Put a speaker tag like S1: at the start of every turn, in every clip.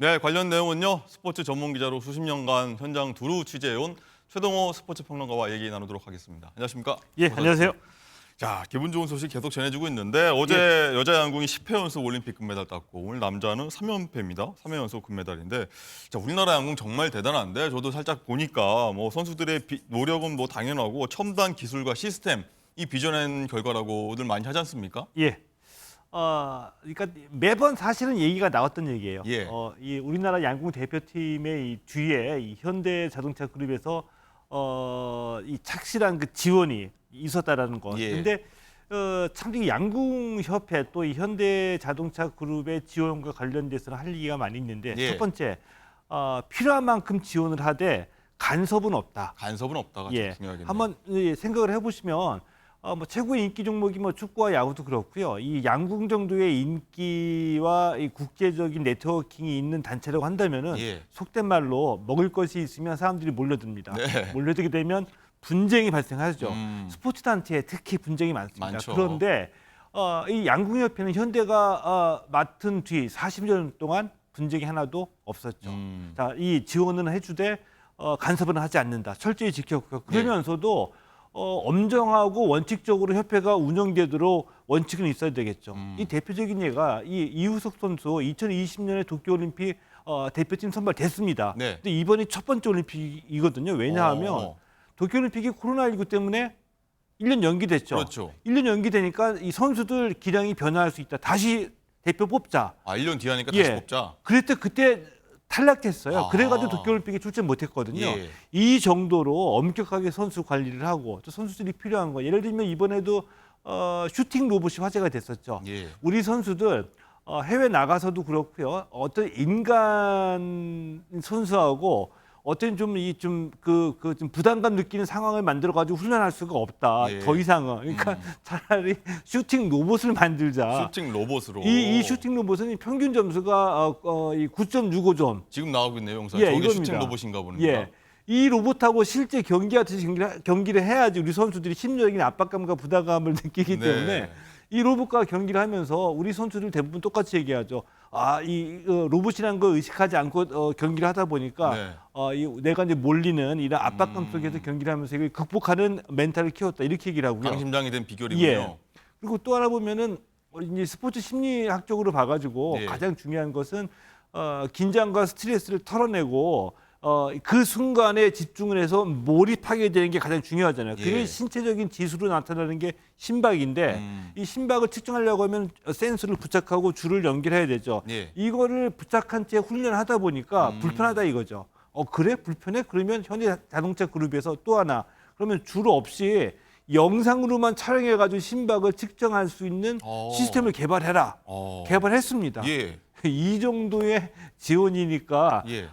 S1: 네, 관련 내용은요. 스포츠 전문 기자로 수십 년간 현장 두루 취재해온 최동호 스포츠 평론가와 얘기 나누도록 하겠습니다. 안녕하십니까?
S2: 예, 안녕하세요.
S1: 자, 기분 좋은 소식 계속 전해주고 있는데 어제 여자 양궁이 10회 연속 올림픽 금메달 땄고 오늘 남자는 3연패입니다. 3회 연속 금메달인데 자, 우리나라 양궁 정말 대단한데 저도 살짝 보니까 뭐 선수들의 노력은 뭐 당연하고 첨단 기술과 시스템 이 빚어낸 결과라고들 많이 하지 않습니까?
S2: 예. 그러니까 매번 사실은 얘기가 나왔던 얘기예요.
S1: 예.
S2: 이 우리나라 양궁 대표팀의 이 뒤에 이 현대자동차 그룹에서 이 착실한 그 지원이 있었다라는 것.
S1: 예.
S2: 근데 참 이 양궁협회 또 이 현대자동차 그룹의 지원과 관련돼서는 할 얘기가 많이 있는데
S1: 예.
S2: 첫 번째 필요한 만큼 지원을 하되 간섭은 없다.
S1: 간섭은 없다가
S2: 예.
S1: 좀 중요하겠네요.
S2: 한번 생각을 해보시면 뭐 최고의 인기 종목이 뭐 축구와 야구도 그렇고요. 이 양궁 정도의 인기와 이 국제적인 네트워킹이 있는 단체라고 한다면은
S1: 예.
S2: 속된 말로 먹을 것이 있으면 사람들이 몰려듭니다.
S1: 네.
S2: 몰려들게 되면 분쟁이 발생하죠. 스포츠 단체에 특히 분쟁이 많습니다.
S1: 많죠.
S2: 그런데 이 양궁협회는 현대가 맡은 뒤 40년 동안 분쟁이 하나도 없었죠. 자, 이 지원은 해주되 간섭은 하지 않는다. 철저히 지켰고요. 그러면서도 엄정하고 원칙적으로 협회가 운영되도록 원칙은 있어야 되겠죠. 이 대표적인 예가 이 이우석 선수 2020년에 도쿄올림픽 대표팀 선발됐습니다.
S1: 네.
S2: 근데 이번이 첫 번째 올림픽이거든요. 왜냐하면 도쿄올림픽이 코로나19 때문에 1년 연기됐죠.
S1: 그렇죠.
S2: 1년 연기되니까 이 선수들 기량이 변화할 수 있다. 다시 대표 뽑자.
S1: 1년 뒤에 하니까
S2: 예.
S1: 다시 뽑자.
S2: 그랬더니 그때 탈락했어요.
S1: 아.
S2: 그래가지고 도쿄올림픽에 출전 못했거든요.
S1: 예.
S2: 이 정도로 엄격하게 선수 관리를 하고 또 선수들이 필요한 거. 예를 들면 이번에도 슈팅 로봇이 화제가 됐었죠.
S1: 예.
S2: 우리 선수들 해외 나가서도 그렇고요. 어떤 인간 선수하고 어떤 좀 부담감 느끼는 상황을 만들어 가지고 훈련할 수가 없다.
S1: 예.
S2: 더 이상은. 그러니까 차라리 슈팅 로봇을 만들자.
S1: 슈팅 로봇으로.
S2: 이 슈팅 로봇은 평균 점수가 9.65점.
S1: 지금 나오고 있네요, 영상.
S2: 예,
S1: 저게
S2: 이겁니다.
S1: 슈팅 로봇인가 보네요.
S2: 예. 이 로봇하고 실제 경기하듯이 경기를 해야지 우리 선수들이 심리적인 압박감과 부담감을 느끼기
S1: 네.
S2: 때문에 이 로봇과 경기를 하면서 우리 선수들 대부분 똑같이 얘기하죠. 이 로봇이라는 걸 의식하지 않고 경기를 하다 보니까
S1: 네.
S2: 내가 이제 몰리는 이런 압박감 속에서 경기를 하면서 이걸 극복하는 멘탈을 키웠다 이렇게 얘기를 하고요.
S1: 강심장이 된 비결이군요.
S2: 예. 그리고 또 하나 보면은 이제 스포츠 심리학적으로 봐가지고
S1: 예.
S2: 가장 중요한 것은 긴장과 스트레스를 털어내고 그 순간에 집중을 해서 몰입하게 되는 게 가장 중요하잖아요. 그게
S1: 예.
S2: 신체적인 지수로 나타나는 게 심박인데 이 심박을 측정하려고 하면 센서를 부착하고 줄을 연결해야 되죠.
S1: 예.
S2: 이거를 부착한 채 훈련하다 보니까 불편하다 이거죠. 그래? 불편해? 그러면 현대자동차 그룹에서 또 하나 그러면 줄 없이 영상으로만 촬영해가지고 심박을 측정할 수 있는 시스템을 개발해라. 개발했습니다.
S1: 예.
S2: 이 정도의 지원이니까
S1: 예.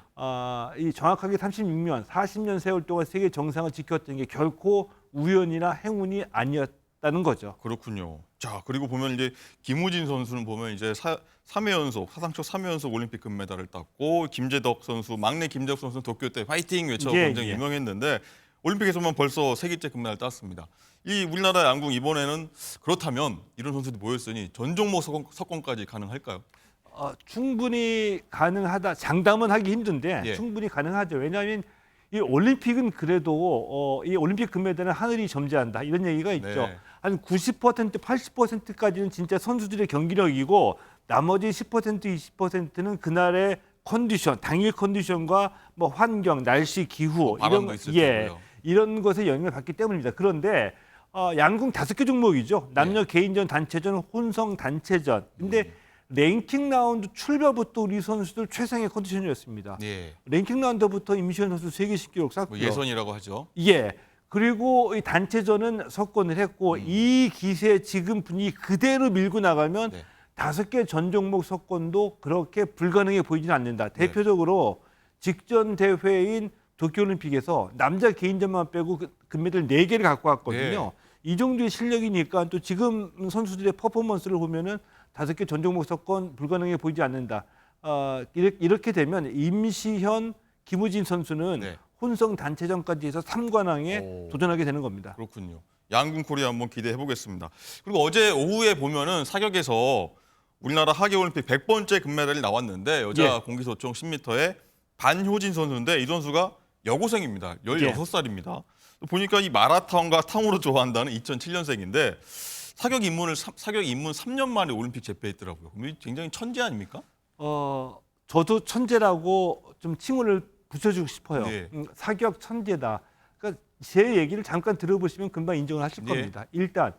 S2: 이 정확하게 36년, 40년 세월 동안 세계 정상을 지켰던 게 결코 우연이나 행운이 아니었다는 거죠.
S1: 그렇군요. 자, 그리고 보면 이제 김우진 선수는 보면 이제 3회 연속, 사상 첫 3회 연속 올림픽 금메달을 땄고 김재덕 선수, 막내 김재덕 선수는 도쿄 때 파이팅 외쳐 굉장히 유명했는데 올림픽에서만 벌써 3개째 금메달을 땄습니다. 이 우리나라 양궁 이번에는 그렇다면 이런 선수들이 모였으니 전 종목 석권까지 가능할까요?
S2: 충분히 가능하다. 장담은 하기 힘든데
S1: 예.
S2: 충분히 가능하죠. 왜냐하면 이 올림픽은 그래도 이 올림픽 금메달은 하늘이 점지한다. 이런 얘기가 있죠.
S1: 네.
S2: 한 90%, 80%까지는 진짜 선수들의 경기력이고 나머지 10%, 20%는 그날의 컨디션, 당일 컨디션과 뭐 환경, 날씨, 기후
S1: 바람도 있을 테고요.
S2: 이런 것에 영향을 받기 때문입니다. 그런데 양궁 5개 종목이죠. 남녀 개인전, 단체전, 혼성 단체전. 근데 랭킹 라운드 출발부터 우리 선수들 최상의 컨디션이었습니다.
S1: 예.
S2: 랭킹 라운드부터 임시현 선수 세계 신기록 쌓고요.
S1: 뭐 예선이라고 하죠.
S2: 예. 그리고 이 단체전은 석권을 했고 이 기세 지금 분위기 그대로 밀고 나가면
S1: 네.
S2: 5개 전 종목 석권도 그렇게 불가능해 보이지는 않는다. 대표적으로 직전 대회인 도쿄올림픽에서 남자 개인전만 빼고 금메달 4개를 갖고 왔거든요. 이 정도의 실력이니까 또 지금 선수들의 퍼포먼스를 보면은 5개 전 종목 석권 불가능해 보이지 않는다. 이렇게 되면 임시현, 김우진 선수는 혼성 단체전까지 해서 3관왕에 도전하게 되는 겁니다.
S1: 그렇군요. 양궁 코리아 한번 기대해 보겠습니다. 그리고 어제 오후에 보면은 사격에서 우리나라 하계올림픽 100번째 금메달이 나왔는데 여자
S2: 예.
S1: 공기소총 10m에 반효진 선수인데 이 선수가 여고생입니다. 16살입니다. 보니까 이 마라톤과 탕후루 좋아한다는 2007년생인데 사격 입문 3년 만에 올림픽 재패했더라고요. 굉장히 천재 아닙니까?
S2: 저도 천재라고 좀 칭호를 붙여주고 싶어요.
S1: 네.
S2: 사격 천재다. 그러니까 제 얘기를 잠깐 들어보시면 금방 인정을 하실
S1: 네.
S2: 겁니다. 일단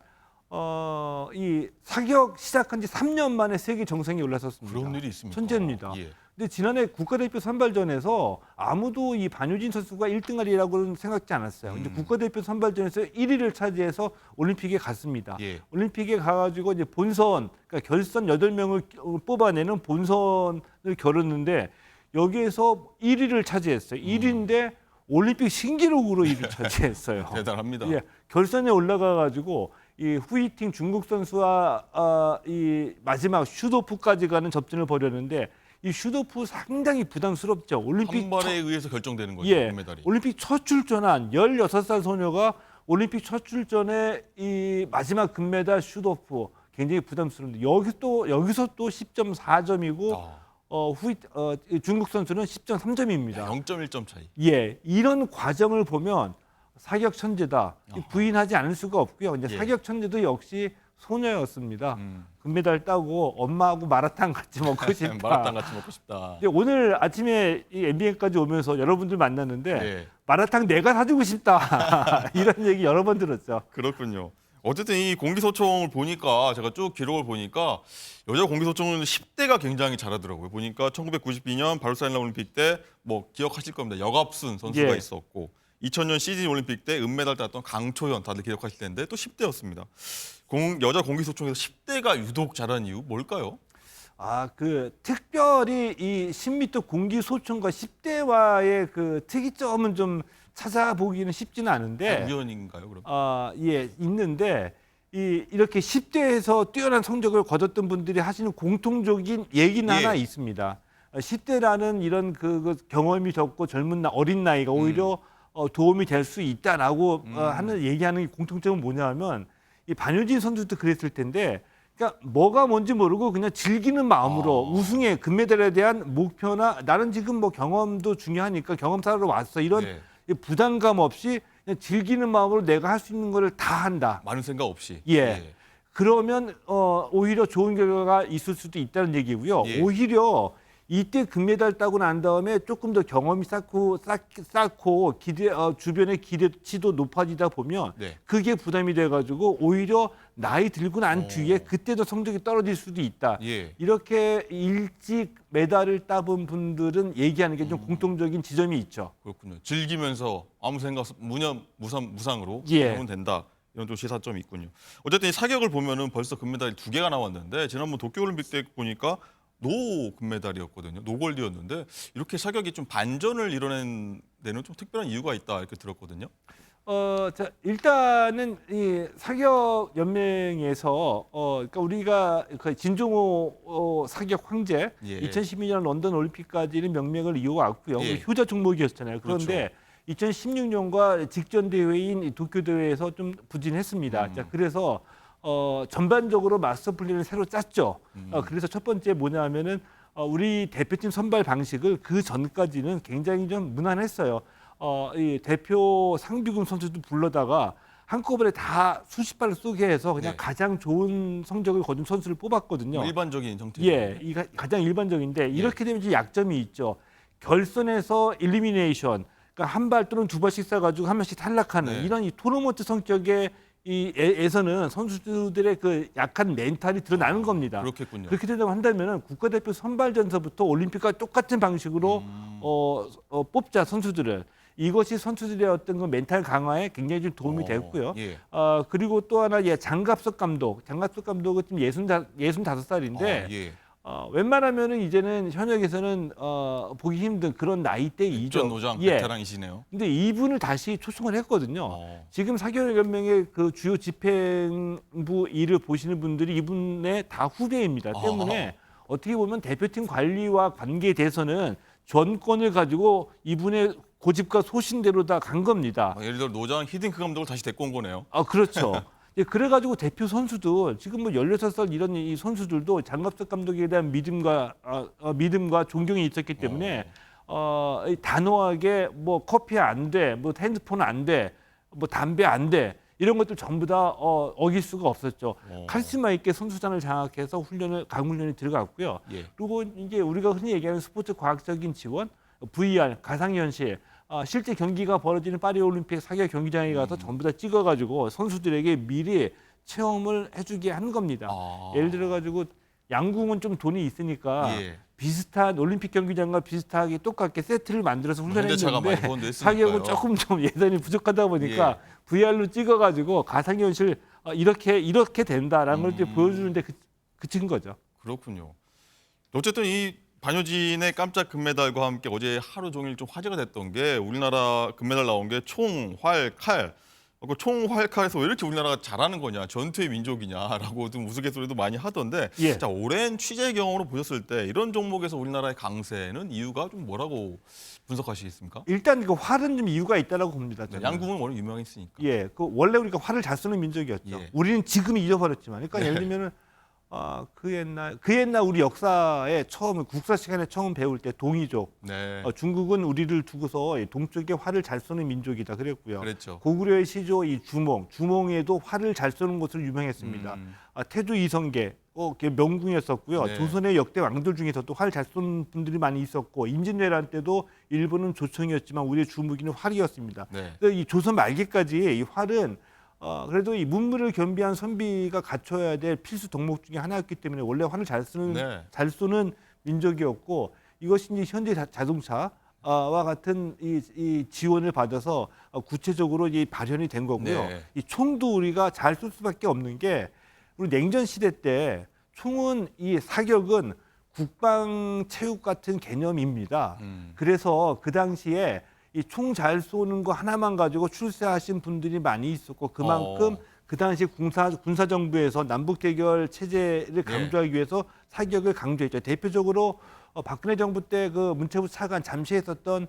S2: 이 사격 시작한 지 3년 만에 세계 정상에 올라섰습니다.
S1: 그런 일이 있습니까?
S2: 천재입니다.
S1: 예.
S2: 근데 지난해 국가대표 선발전에서 아무도 이 반효진 선수가 1등하리라고는 생각지 않았어요. 근데 국가대표 선발전에서 1위를 차지해서 올림픽에 갔습니다.
S1: 예.
S2: 올림픽에 가가지고 이제 본선, 그러니까 결선 8명을 뽑아내는 본선을 겨뤘는데 여기에서 1위를 차지했어요. 1위인데 올림픽 신기록으로 1위 차지했어요.
S1: 대단합니다.
S2: 예, 결선에 올라가가지고 이 후이팅 중국 선수와 이 마지막 슈도프까지 가는 접전을 벌였는데 이 슈도프 상당히 부담스럽죠. 올림픽
S1: 한 발에 의해서 결정되는 거죠.
S2: 예,
S1: 금메달이.
S2: 올림픽 첫 출전한 16살 소녀가 올림픽 첫 출전에 이 마지막 금메달 슈도프 굉장히 부담스러운데 여기서 또 10.4점이고 중국 선수는 10.3점입니다.
S1: 0.1점 차이.
S2: 예, 이런 과정을 보면 사격 천재다. 부인하지 않을 수가 없고요. 이제
S1: 예.
S2: 사격 천재도 역시 소녀였습니다. 금메달 따고 엄마하고 마라탕 같이 먹고 싶다.
S1: 마라탕 같이 먹고 싶다.
S2: 근데 오늘 아침에 이 MBN까지 오면서 여러분들 만났는데
S1: 예.
S2: 마라탕 내가 사주고 싶다. 이런 얘기 여러 번 들었죠.
S1: 그렇군요. 어쨌든 이 공기소총을 보니까 제가 쭉 기록을 보니까 여자 공기소총은 10대가 굉장히 잘하더라고요. 보니까 1992년 바르셀로나 올림픽 때 뭐 기억하실 겁니다. 역압순 선수가
S2: 예.
S1: 있었고 2000년 시드니 올림픽 때 은메달 땄던 강초연 다들 기억하실 텐데 또 10대였습니다. 여자 공기소총에서 10대가 유독 잘한 이유 뭘까요?
S2: 특별히 이 10m 공기 소총과 10대와의 그 특이점은 좀 찾아보기는 쉽지는 않은데
S1: 우연인가요, 그럼?
S2: 예, 있는데 이렇게 10대에서 뛰어난 성적을 거뒀던 분들이 하시는 공통적인 얘기는 하나 있습니다. 10대라는 이런 그 경험이 적고 어린 나이가 오히려 도움이 될 수 있다라고 하는 얘기하는 공통점은 뭐냐면 이 반효진 선수도 그랬을 텐데 그러니까 뭐가 뭔지 모르고 그냥 즐기는 마음으로 우승에 금메달에 대한 목표나 나는 지금 뭐 경험도 중요하니까 경험 쌓으러 왔어 이런 부담감 없이 그냥 즐기는 마음으로 내가 할 수 있는 거를 다 한다.
S1: 많은 생각 없이.
S2: 예. 그러면 오히려 좋은 결과가 있을 수도 있다는 얘기고요.
S1: 예.
S2: 오히려 이때 금메달 따고 난 다음에 조금 더 경험이 쌓고 주변의 기대치도 높아지다 보면 그게 부담이 돼가지고 오히려 나이 들고 난 뒤에 그때도 성적이 떨어질 수도 있다.
S1: 예.
S2: 이렇게 일찍 메달을 따본 분들은 얘기하는 게 좀 공통적인 지점이 있죠.
S1: 그렇군요. 즐기면서 아무 생각 무상으로
S2: 예.
S1: 하면 된다. 이런 좀 시사점이 있군요. 어쨌든 이 사격을 보면은 벌써 금메달이 2개가 나왔는데 지난번 도쿄올림픽 때 보니까 노 금메달이었거든요. 노골드였는데 이렇게 사격이 좀 반전을 이뤄낸 데는 좀 특별한 이유가 있다 이렇게 들었거든요.
S2: 일단은 이 사격 연맹에서 그러니까 우리가 그 진종호 사격 황제 2012년 런던 올림픽까지는 명맥을 이어왔고요. 효자 종목이었잖아요. 그런데 2016년과 직전 대회인 도쿄 대회에서 좀 부진했습니다. 자, 그래서 전반적으로 마스터 플랜을 새로 짰죠. 그래서 첫 번째 뭐냐면은 우리 대표팀 선발 방식을 그 전까지는 굉장히 좀 무난했어요. 이 대표 상비군 선수도 불러다가 한꺼번에 다 수십 발을 쏘게 해서 그냥 가장 좋은 성적을 거둔 선수를 뽑았거든요.
S1: 일반적인 형태.
S2: 예, 이 가장 일반적인데 이렇게 되면 이제 약점이 있죠. 결선에서 일리미네이션, 그러니까 한 발 또는 두 발씩 쏴가지고 한 명씩 탈락하는 이런 이 토너먼트 성격의 에서는 선수들의 그 약한 멘탈이 드러나는 겁니다.
S1: 그렇겠군요.
S2: 그렇게 된다고 한다면은 국가대표 선발전서부터 올림픽과 똑같은 방식으로 뽑자 선수들을. 이것이 선수들의 어떤 그 멘탈 강화에 굉장히 좀 도움이 됐고요. 그리고 또 하나 장갑석 감독은 지금 65살인데 웬만하면은 이제는 현역에서는 보기 힘든 그런 나이대이죠.
S1: 노장 베테랑이시네요.
S2: 근데 이분을 다시 초청을 했거든요. 지금 사격연맹의 그 주요 집행부 일을 보시는 분들이 이분의 다 후배입니다. 때문에 어떻게 보면 대표팀 관리와 관계에 대해서는 전권을 가지고 이분의 고집과 소신대로 다 간 겁니다.
S1: 예를 들어 노장 히딩크 감독을 다시 데리고 온 거네요.
S2: 그렇죠. 그래가지고 대표 선수도 지금 뭐 16살 이런 이 선수들도 장갑석 감독에 대한 믿음과 존경이 있었기 때문에 이 단호하게 뭐 커피 안 돼, 뭐 핸드폰 안 돼, 뭐 담배 안 돼. 이런 것들 전부 다 어길 수가 없었죠. 카리스마 있게 선수단을 장악해서 강훈련에 들어갔고요.
S1: 예.
S2: 그리고 이제 우리가 흔히 얘기하는 스포츠 과학적인 지원, VR, 가상현실, 실제 경기가 벌어지는 파리올림픽 사격 경기장에 가서 전부 다 찍어가지고 선수들에게 미리 체험을 해주게 하는 겁니다. 예를 들어가지고 양궁은 좀 돈이 있으니까
S1: 예.
S2: 비슷한 올림픽 경기장과 비슷하게 똑같게 세트를 만들어서
S1: 현대차가 많이
S2: 훈련했는데
S1: 보는데
S2: 사격은 조금 좀 예산이 부족하다 보니까 VR로 찍어가지고 가상현실 이렇게 된다라는 걸 이제 보여주는데 그친 거죠.
S1: 그렇군요. 어쨌든 이 반효진의 깜짝 금메달과 함께 어제 하루 종일 좀 화제가 됐던 게 우리나라 금메달 나온 게 총, 활, 칼. 그 총, 활, 칼에서 왜 이렇게 우리나라가 잘하는 거냐, 전투의 민족이냐라고 좀 우스갯소리도 많이 하던데
S2: 예.
S1: 자, 오랜 취재 경험으로 보셨을 때 이런 종목에서 우리나라의 강세는 이유가 좀 뭐라고 분석하시겠습니까?
S2: 일단 그 활은 좀 이유가 있다라고 봅니다.
S1: 네,
S2: 저는.
S1: 양궁은 워낙 유명했으니까.
S2: 예, 그 원래 우리가 활을 잘 쓰는 민족이었죠.
S1: 예.
S2: 우리는 지금 잊어버렸지만, 그러니까 예를 들면은 그 옛날 우리 역사에 처음 국사 시간에 처음 배울 때 동이족,
S1: 네,
S2: 중국은 우리를 두고서 동쪽에 활을 잘 쏘는 민족이다 그랬고요.
S1: 그랬죠.
S2: 고구려의 시조 이 주몽에도 활을 잘 쏘는 것으로 유명했습니다. 태조 이성계 명궁이었었고요.
S1: 네.
S2: 조선의 역대 왕들 중에서도 활 잘 쏘는 분들이 많이 있었고 임진왜란 때도 일본은 조총이었지만 우리의 주무기는 활이었습니다.
S1: 네.
S2: 그래서 이 조선 말기까지 이 활은 그래도 이 문물을 겸비한 선비가 갖춰야 될 필수 덕목 중에 하나였기 때문에 원래 활을 잘 쏘는 민족이었고 이것이 이제 현대 자동차와 같은 이 지원을 받아서 구체적으로 이 발현이 된 거고요.
S1: 네.
S2: 이 총도 우리가 잘 쏠 수밖에 없는 게 우리 냉전 시대 때 총은 이 사격은 국방 체육 같은 개념입니다. 그래서 그 당시에 이 총 잘 쏘는 거 하나만 가지고 출세하신 분들이 많이 있었고 그만큼 그 당시 군사 정부에서 남북 대결 체제를 강조하기 위해서 사격을 강조했죠. 대표적으로 박근혜 정부 때 그 문체부 차관 잠시에 있었던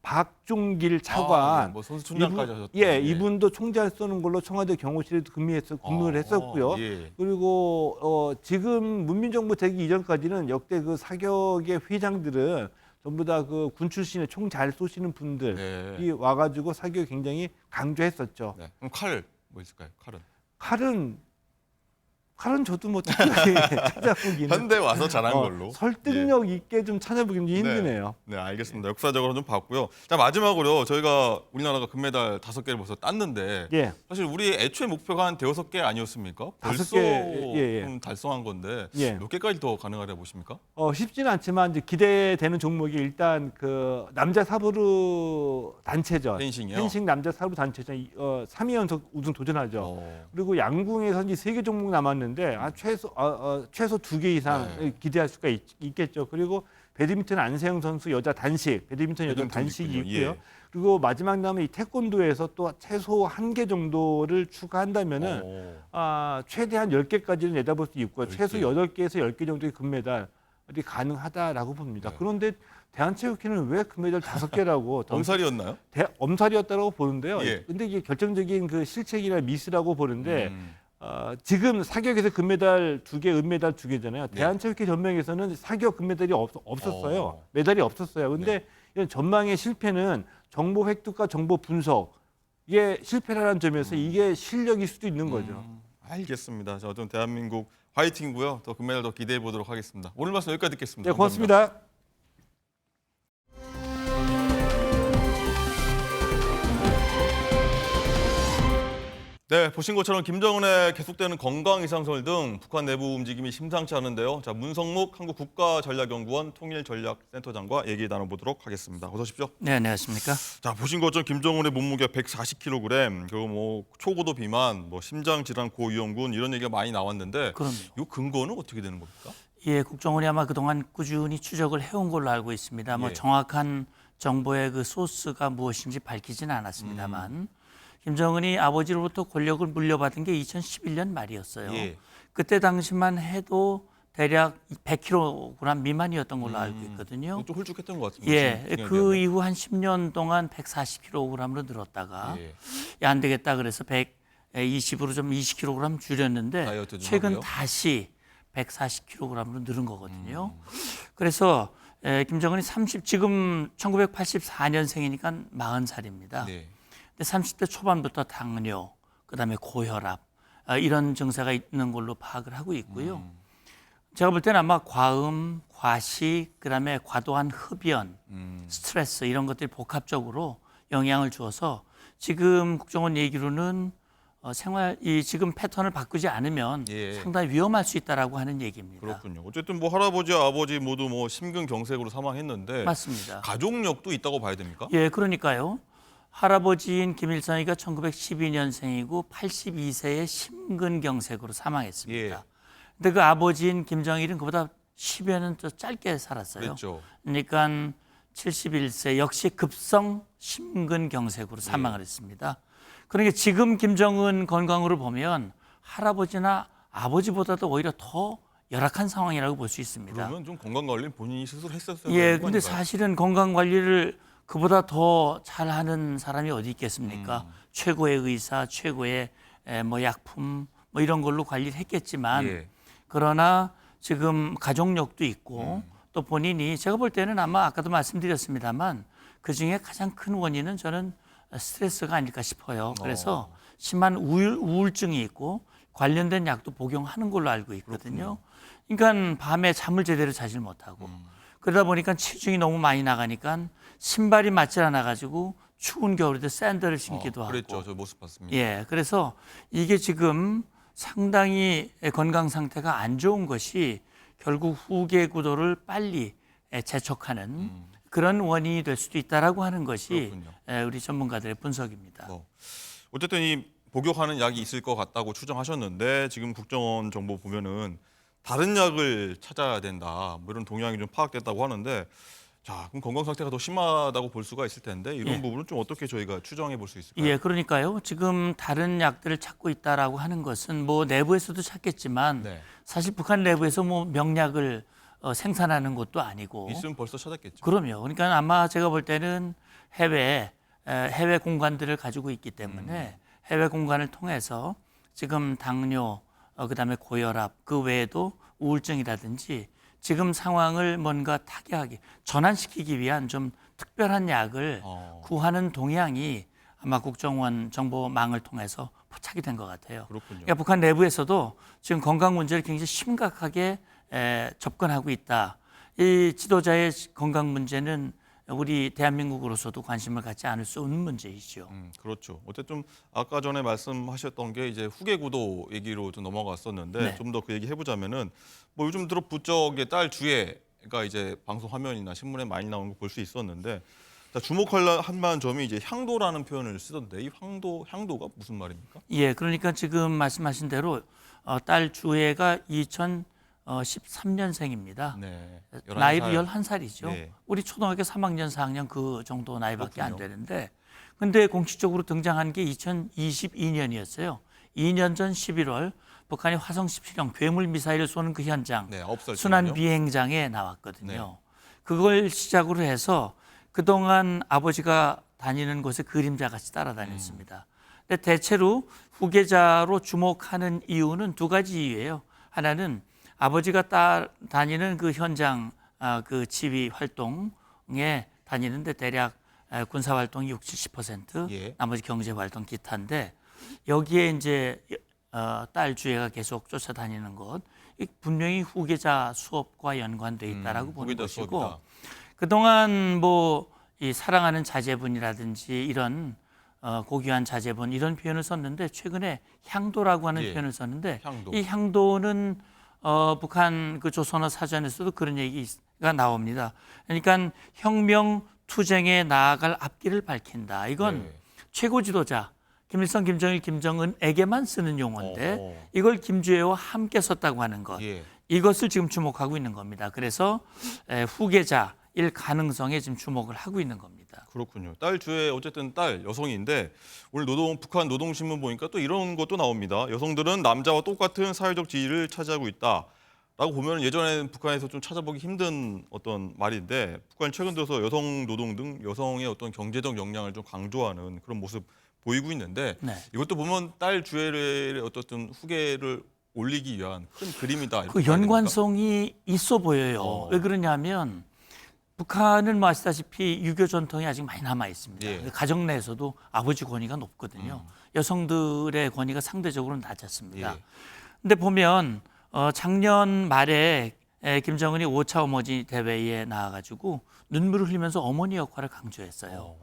S2: 박종길 차관,
S1: 뭐 선수총장까지 하셨죠.
S2: 이분도 총 잘 쏘는 걸로 청와대 경호실에도 근무를 했었고요. 그리고 지금 문민정부 되기 이전까지는 역대 그 사격의 회장들은 전부 다 그 군 출신의 총 잘 쏘시는 분들이 와가지고 사격 굉장히 강조했었죠.
S1: 네. 그럼 칼 뭐 있을까요?
S2: 칼은 저도 뭐 특별히 찾아보기는
S1: 현대 와서 잘한 걸로.
S2: 설득력 있게 좀 찾아보기는 힘드네요.
S1: 네, 알겠습니다. 역사적으로 좀 봤고요. 자, 마지막으로 저희가 우리나라가 금메달 5개를 벌써 땄는데 사실 우리 애초에 목표가 한 5개 아니었습니까? 벌써
S2: 5개,
S1: 좀 달성한 건데 몇 개까지 더 가능하다고 보십니까?
S2: 쉽지는 않지만 이제 기대되는 종목이 일단 그 남자 사브르 단체전, 펜싱 남자 사브르 단체전 3위 연속 우승 도전하죠. 그리고 양궁에서 이제 3개 종목 남았는데 최소 2개 이상 기대할 수가 있겠죠. 그리고 배드민턴 안세영 선수 여자 단식, 배드민턴 여자 단식이 있고요. 그리고 마지막 남은 이 태권도에서 또 최소 1개 정도를 추가한다면은 최대한 10개까지는 내다볼 수 있고요. 최소 8개에서 10개 정도의 금메달이 가능하다라고 봅니다. 그런데 대한체육회는 왜 금메달 5개라고
S1: 엄살이었나요?
S2: 엄살이었다고 보는데요. 근데 이게 결정적인 그 실책이나 미스라고 보는데 지금 사격에서 금메달 2개, 은메달 2개잖아요. 대한체육회 전망에서는 사격 금메달이 없었어요. 메달이 없었어요. 근데 이런 전망의 실패는 정보 획득과 정보 분석의 실패라는 점에서 이게 실력일 수도 있는 거죠.
S1: 알겠습니다. 자, 어떤 대한민국 화이팅이고요. 더 금메달 더 기대해 보도록 하겠습니다. 오늘 말씀 여기까지 듣겠습니다.
S2: 네, 고맙습니다.
S1: 네, 보신 것처럼 김정은의 계속되는 건강 이상설 등 북한 내부 움직임이 심상치 않은데요. 자, 문성묵 한국국가전략연구원 통일전략센터장과 얘기 나눠보도록 하겠습니다. 어서 오십시오.
S3: 네, 안녕하십니까.
S1: 자, 보신 것처럼 김정은의 몸무게 140kg, 그리고 뭐 초고도 비만, 뭐 심장 질환 고위험군 이런 얘기가 많이 나왔는데,
S3: 그럼요.
S1: 이 근거는 어떻게 되는 겁니까?
S3: 예, 국정원이 아마 그동안 꾸준히 추적을 해온 걸로 알고 있습니다. 뭐 정확한 정보의 그 소스가 무엇인지 밝히지는 않았습니다만. 김정은이 아버지로부터 권력을 물려받은 게 2011년 말이었어요. 그때 당시만 해도 대략 100kg 미만이었던 걸로 알고 있거든요.
S1: 좀 홀쭉했던 것 같습니다.
S3: 예, 그 이후 한 10년 동안 140kg으로 늘었다가 안 되겠다 그래서 120으로 좀 20kg 줄였는데
S1: 다이어트 좀
S3: 최근
S1: 하고요?
S3: 다시 140kg으로 늘은 거거든요. 그래서 김정은이 지금 1984년생이니까 40살입니다.
S1: 네.
S3: 근데 30대 초반부터 당뇨, 그다음에 고혈압 이런 증세가 있는 걸로 파악을 하고 있고요. 제가 볼 때는 아마 과음, 과식, 그다음에 과도한 흡연, 스트레스 이런 것들이 복합적으로 영향을 주어서 지금 국정원 얘기로는 이 지금 패턴을 바꾸지 않으면
S1: 예.
S3: 상당히 위험할 수 있다라고 하는 얘기입니다.
S1: 그렇군요. 어쨌든 뭐 할아버지와 아버지 모두 뭐 심근경색으로 사망했는데
S3: 맞습니다.
S1: 가족력도 있다고 봐야 됩니까?
S3: 예, 그러니까요. 할아버지인 김일성이가 1912년생이고 82세에 심근경색으로 사망했습니다.
S1: 예.
S3: 근데 그 아버지인 김정일은 그보다 10여 년 더 짧게 살았어요.
S1: 그렇죠.
S3: 그러니까 71세 역시 급성 심근경색으로 사망을 했습니다. 그러니까 지금 김정은 건강으로 보면 할아버지나 아버지보다도 오히려 더 열악한 상황이라고 볼 수 있습니다.
S1: 그러면 좀 건강 관리 본인이 스스로 했었어야
S3: 예,
S1: 되는 거
S3: 근데
S1: 아닌가요?
S3: 사실은 건강 관리를 그보다 더 잘하는 사람이 어디 있겠습니까? 최고의 의사, 최고의 뭐 약품 뭐 이런 걸로 관리를 했겠지만
S1: 예.
S3: 그러나 지금 가족력도 있고 또 본인이 제가 볼 때는 아마 아까도 말씀드렸습니다만 그 중에 가장 큰 원인은 저는 스트레스가 아닐까 싶어요. 그래서 심한 우울증이 있고 관련된 약도 복용하는 걸로 알고 있거든요. 그러니까 밤에 잠을 제대로 자질 못하고 그러다 보니까 체중이 너무 많이 나가니까 신발이 맞질 않아 가지고 추운 겨울에도 샌들을 신기도 하고.
S1: 그랬죠. 저 모습 봤습니다.
S3: 예, 그래서 이게 지금 상당히 건강 상태가 안 좋은 것이 결국 후계 구도를 빨리 재촉하는 그런 원인이 될 수도 있다라고 하는 것이 우리 전문가들의 분석입니다.
S1: 어쨌든 이 복용하는 약이 있을 것 같다고 추정하셨는데 지금 국정원 정보 보면은 다른 약을 찾아야 된다. 뭐 이런 동향이 좀 파악됐다고 하는데 자, 그럼 건강 상태가 더 심하다고 볼 수가 있을 텐데 이런
S3: 예.
S1: 부분은 좀 어떻게 저희가 추정해 볼 수 있을까요?
S3: 예, 그러니까요. 지금 다른 약들을 찾고 있다라고 하는 것은 뭐 내부에서도 찾겠지만
S1: 네.
S3: 사실 북한 내부에서 뭐 명약을 생산하는 것도 아니고
S1: 있으면 벌써 찾았겠죠.
S3: 그럼요. 그러니까 아마 제가 볼 때는 해외 공간들을 가지고 있기 때문에 해외 공간을 통해서 지금 당뇨, 그다음에 고혈압, 그 외에도 우울증이라든지 지금 상황을 뭔가 타개하게 전환시키기 위한 좀 특별한 약을 구하는 동향이 아마 국정원 정보망을 통해서 포착이 된 것 같아요.
S1: 그렇군요.
S3: 그러니까 북한 내부에서도 지금 건강 문제를 굉장히 심각하게 접근하고 있다. 이 지도자의 건강 문제는 우리 대한민국으로서도 관심을 갖지 않을 수 없는 문제이죠.
S1: 그렇죠. 어쨌든 아까 전에 말씀하셨던 게 이제 후계 구도 얘기로 좀 넘어갔었는데
S3: 네.
S1: 좀 더 그 얘기 해보자면은 뭐 요즘 들어 부쩍의 딸 주애가 이제 방송 화면이나 신문에 많이 나오는 거 볼 수 있었는데 자, 주목할 만한 점이 이제 향도라는 표현을 쓰던데 이 향도가 무슨 말입니까?
S3: 예, 그러니까 지금 말씀하신 대로 딸 주애가 2013년생입니다.
S1: 네.
S3: 나이도
S1: 11살.
S3: 11살이죠.
S1: 네.
S3: 우리 초등학교 3학년, 4학년 그 정도 나이밖에 안
S1: 그렇군요.
S3: 되는데 근데 공식적으로 등장한 게 2022년이었어요. 2년 전 11월 북한이 화성 17형 괴물 미사일을 쏘는 그 현장
S1: 네, 9살
S3: 순환
S1: 때군요.
S3: 비행장에 나왔거든요.
S1: 네.
S3: 그걸 시작으로 해서 그동안 아버지가 다니는 곳에 그림자 같이 따라다녔습니다. 근데 대체로 후계자로 주목하는 이유는 두 가지 이유예요. 하나는 아버지가 다니는 그 현장 그 지휘 활동에 다니는데 대략 군사 활동이 60-70%,
S1: 예.
S3: 나머지 경제 활동 기타인데 여기에 이제 딸 주애가 계속 쫓아다니는 것, 이 분명히 후계자 수업과 연관돼 있다라고 보는
S1: 후계자
S3: 것이고
S1: 수업이다.
S3: 그동안 뭐 이 사랑하는 자제분이라든지 이런 고귀한 자제분 이런 표현을 썼는데 최근에 향도라고 하는
S1: 예.
S3: 표현을 썼는데
S1: 향도.
S3: 이 향도는 북한 그 조선어 사전에서도 그런 얘기가 나옵니다. 그러니까 혁명 투쟁에 나아갈 앞길을 밝힌다. 이건
S1: 네.
S3: 최고 지도자 김일성, 김정일, 김정은에게만 쓰는 용어인데
S1: 어허.
S3: 이걸 김주애와 함께 썼다고 하는 것.
S1: 예.
S3: 이것을 지금 주목하고 있는 겁니다. 그래서 후계자일 가능성에 지금 주목을 하고 있는 겁니다.
S1: 그렇군요. 딸 주애 어쨌든 딸 여성인데 오늘 북한 노동신문 보니까 또 이런 것도 나옵니다. 여성들은 남자와 똑같은 사회적 지위를 차지하고 있다. 라고 보면 예전에 북한에서 좀 찾아보기 힘든 어떤 말인데 북한이 최근 들어서 여성 노동 등 여성의 어떤 경제적 역량을 좀 강조하는 그런 모습 보이고 있는데
S3: 네.
S1: 이것도 보면 딸 주엘의 어떤 후계를 올리기 위한 큰 그림이다. 이렇게
S3: 그
S1: 봐야 됩니까?
S3: 연관성이 있어 보여요. 왜 그러냐면 북한은 뭐 아시다시피 유교 전통이 아직 많이 남아 있습니다.
S1: 예.
S3: 가정 내에서도 아버지 권위가 높거든요. 여성들의 권위가 상대적으로 낮았습니다.
S1: 예.
S3: 근데 보면 작년 말에 김정은이 5차 어머니 대회에 나와가지고 눈물을 흘리면서 어머니 역할을 강조했어요.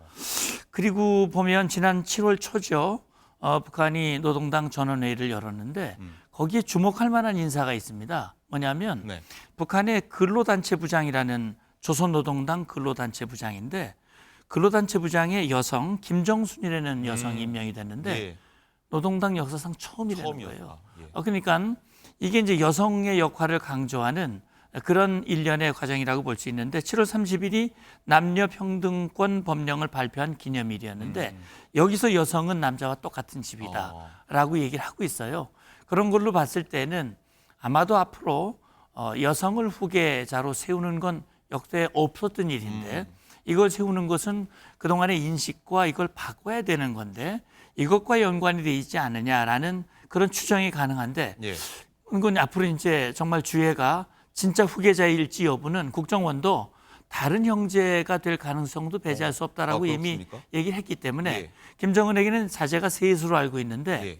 S3: 그리고 보면 지난 7월 초죠. 북한이 노동당 전원회의를 열었는데 거기에 주목할 만한 인사가 있습니다. 뭐냐면
S1: 네.
S3: 북한의 근로단체 부장이라는 조선노동당 근로단체 부장인데 근로단체 부장의 여성 김정순이라는 여성이 임명이 됐는데
S1: 예.
S3: 노동당 역사상 처음이라는
S1: 처음이었다.
S3: 거예요.
S1: 예.
S3: 그러니까 이게 이제 여성의 역할을 강조하는 그런 일련의 과정이라고 볼 수 있는데 7월 30일이 남녀평등권 법령을 발표한 기념일이었는데 여기서 여성은 남자와 똑같은 집이다라고 얘기를 하고 있어요. 그런 걸로 봤을 때는 아마도 앞으로 여성을 후계자로 세우는 건 역대 없었던 일인데 이걸 세우는 것은 그동안의 인식과 이걸 바꿔야 되는 건데 이것과 연관이 돼 있지 않느냐라는 그런 추정이 가능한데
S1: 예.
S3: 이건 앞으로 이제 정말 주애가 진짜 후계자일지 여부는 국정원도 다른 형제가 될 가능성도 배제할 수 없다라고 이미
S1: 그렇습니까?
S3: 얘기를 했기 때문에
S1: 예.
S3: 김정은에게는 자제가 셋으로 알고 있는데
S1: 예.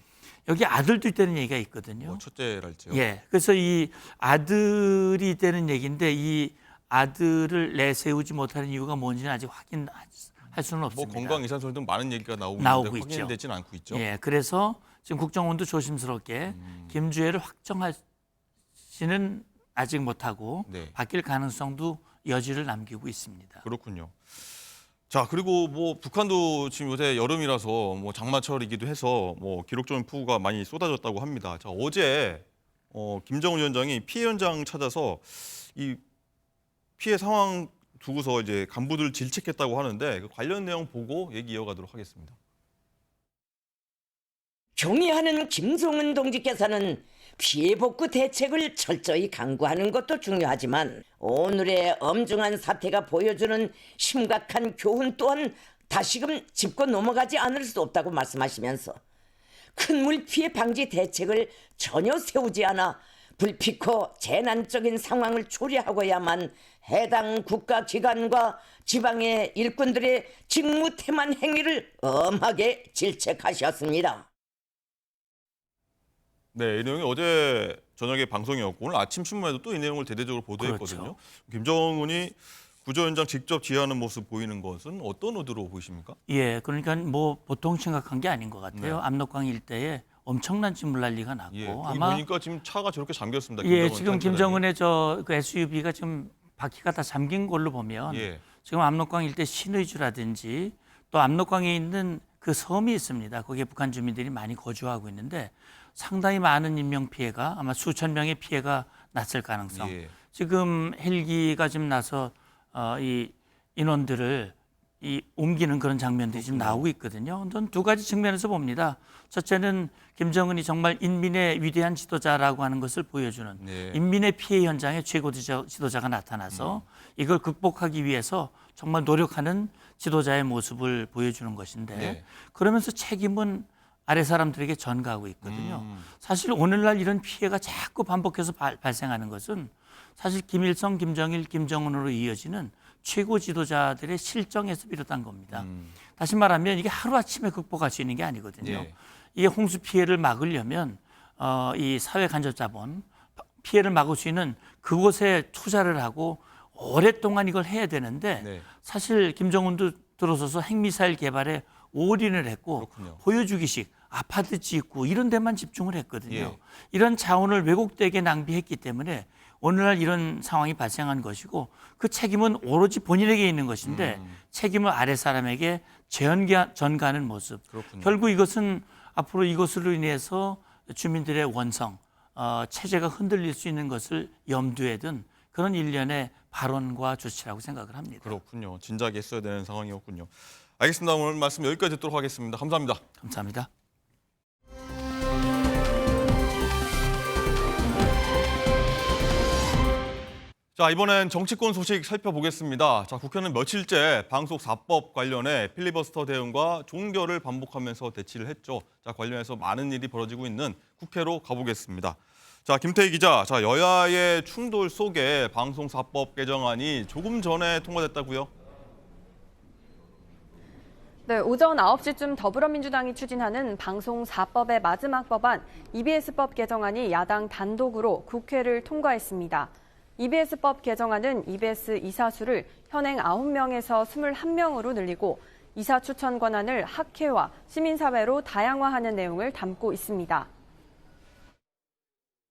S3: 여기 아들도 있다는 얘기가 있거든요.
S1: 뭐 첫째랄지요.
S3: 예. 그래서 이 아들이 있다는 얘기인데 이 아들을 내세우지 못하는 이유가 뭔지는 아직 확인할 수는
S1: 뭐
S3: 없습니다.
S1: 건강 이상 소리 등 많은 얘기가 나오고
S3: 나오고
S1: 있는데
S3: 있죠.
S1: 확인되지는 않고 있죠.
S3: 예. 그래서 지금 국정원도 조심스럽게 김주애를 확정하지는 아직 못하고
S1: 네.
S3: 바뀔 가능성도 여지를 남기고 있습니다.
S1: 그렇군요. 자, 그리고 뭐 북한도 지금 요새 여름이라서 뭐 장마철이기도 해서 뭐 기록적인 폭우가 많이 쏟아졌다고 합니다. 자, 어제 김정은 위원장이 피해 현장 찾아서 이 피해 상황 두고서 이제 간부들 질책했다고 하는데 그 관련 내용 보고 얘기 이어가도록 하겠습니다.
S4: 경의하는 김정은 동지께서는 피해 복구 대책을 철저히 강구하는 것도 중요하지만 오늘의 엄중한 사태가 보여주는 심각한 교훈 또한 다시금 짚고 넘어가지 않을 수 없다고 말씀하시면서 큰 물 피해 방지 대책을 전혀 세우지 않아 불필코 재난적인 상황을 초래하고야만 해당 국가기관과 지방의 일꾼들의 직무태만 행위를 엄하게 질책하셨습니다.
S1: 네, 이 내용이 어제 저녁에 방송이었고 오늘 아침 신문에도 또 이 내용을 대대적으로 보도했거든요.
S3: 그렇죠.
S1: 김정은이 구조 현장 직접 지휘하는 모습 보이는 것은 어떤 의도로 보이십니까?
S3: 예, 그러니까 뭐 보통 심각한 게 아닌 것 같아요.
S1: 네.
S3: 압록강 일대에 엄청난 진물난리가 났고
S1: 예, 여기
S3: 아마
S1: 보니까 지금 차가 저렇게 잠겼습니다.
S3: 예,
S1: 김정은
S3: 지금
S1: 탄천에.
S3: 김정은의 그 SUV가 지금 바퀴가 다 잠긴 걸로 보면
S1: 예.
S3: 지금 압록강 일대 신의주라든지 또 압록강에 있는 그 섬이 있습니다. 거기에 북한 주민들이 많이 거주하고 있는데 상당히 많은 인명 피해가 아마 수천 명의 피해가 났을 가능성.
S1: 예.
S3: 지금 헬기가 지금 나서 이 인원들을 옮기는 그런 장면들이 지금 나오고 있거든요. 저는 두 가지 측면에서 봅니다. 첫째는 김정은이 정말 인민의 위대한 지도자라고 하는 것을 보여주는
S1: 네.
S3: 인민의 피해 현장에 최고 지도자가 나타나서 이걸 극복하기 위해서 정말 노력하는 지도자의 모습을 보여주는 것인데
S1: 네.
S3: 그러면서 책임은 아래 사람들에게 전가하고 있거든요. 사실 오늘날 이런 피해가 자꾸 반복해서 발생하는 것은 사실 김일성, 김정일, 김정은으로 이어지는 최고 지도자들의 실정에서 비롯한 겁니다. 다시 말하면 이게 하루아침에 극복할 수 있는 게 아니거든요.
S1: 예.
S3: 이게 홍수 피해를 막으려면 이 사회 간접 자본 피해를 막을 수 있는 그곳에 투자를 하고 오랫동안 이걸 해야 되는데
S1: 네.
S3: 사실 김정은도 들어서서 핵미사일 개발에 올인을 했고
S1: 그렇군요.
S3: 보여주기식 아파트 짓고 이런 데만 집중을 했거든요.
S1: 예.
S3: 이런 자원을 왜곡되게 낭비했기 때문에 오늘날 이런 상황이 발생한 것이고 그 책임은 오로지 본인에게 있는 것인데 책임을 아래 사람에게 전가하는 모습.
S1: 그렇군요.
S3: 결국 이것은 앞으로 이것으로 인해서 주민들의 원성, 체제가 흔들릴 수 있는 것을 염두에 둔 그런 일련의 발언과 조치라고 생각을 합니다.
S1: 그렇군요. 진작에 했어야 되는 상황이었군요. 알겠습니다. 오늘 말씀 여기까지 듣도록 하겠습니다. 감사합니다.
S3: 감사합니다.
S1: 자, 이번엔 정치권 소식 살펴보겠습니다. 자, 국회는 며칠째 방송 4법 관련해 필리버스터 대응과 종결을 반복하면서 대치를 했죠. 자, 관련해서 많은 일이 벌어지고 있는 국회로 가보겠습니다. 자, 김태희 기자, 자, 여야의 충돌 속에 방송 4법 개정안이 조금 전에 통과됐다고요?
S5: 네, 오전 9시쯤 더불어민주당이 추진하는 방송 4법의 마지막 법안 EBS법 개정안이 야당 단독으로 국회를 통과했습니다. EBS법 개정안은 EBS 이사수를 현행 9명에서 21명으로 늘리고 이사 추천 권한을 학회와 시민사회로 다양화하는 내용을 담고 있습니다.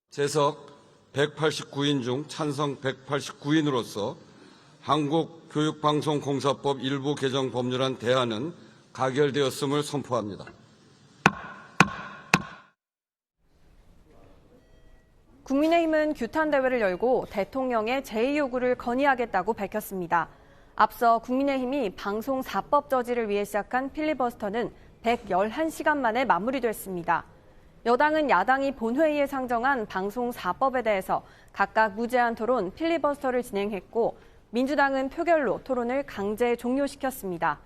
S6: 재석 189인 중 찬성 189인으로서 한국교육방송공사법 일부 개정 법률안 대안은 가결되었음을 선포합니다.
S5: 국민의힘은 규탄 대회를 열고 대통령의 제의 요구를 건의하겠다고 밝혔습니다. 앞서 국민의힘이 방송 4법 저지를 위해 시작한 필리버스터는 111시간 만에 마무리됐습니다. 여당은 야당이 본회의에 상정한 방송 4법에 대해서 각각 무제한 토론 필리버스터를 진행했고 민주당은 표결로 토론을 강제 종료시켰습니다.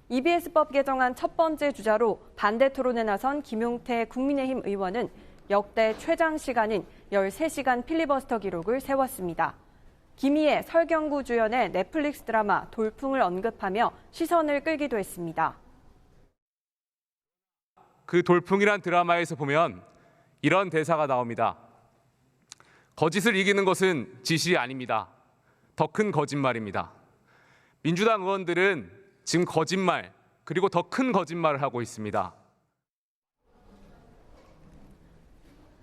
S5: EBS법 개정안 첫 번째 주자로 반대 토론에 나선 김용태 국민의힘 의원은 역대 최장 시간인 13시간 필리버스터 기록을 세웠습니다. 김희애, 설경구 주연의 넷플릭스 드라마 돌풍을 언급하며 시선을 끌기도 했습니다.
S7: 그 돌풍이란 드라마에서 보면 이런 대사가 나옵니다. 거짓을 이기는 것은 지시 아닙니다. 더 큰 거짓말입니다. 민주당 의원들은 지금 거짓말 그리고 더 큰 거짓말을 하고 있습니다.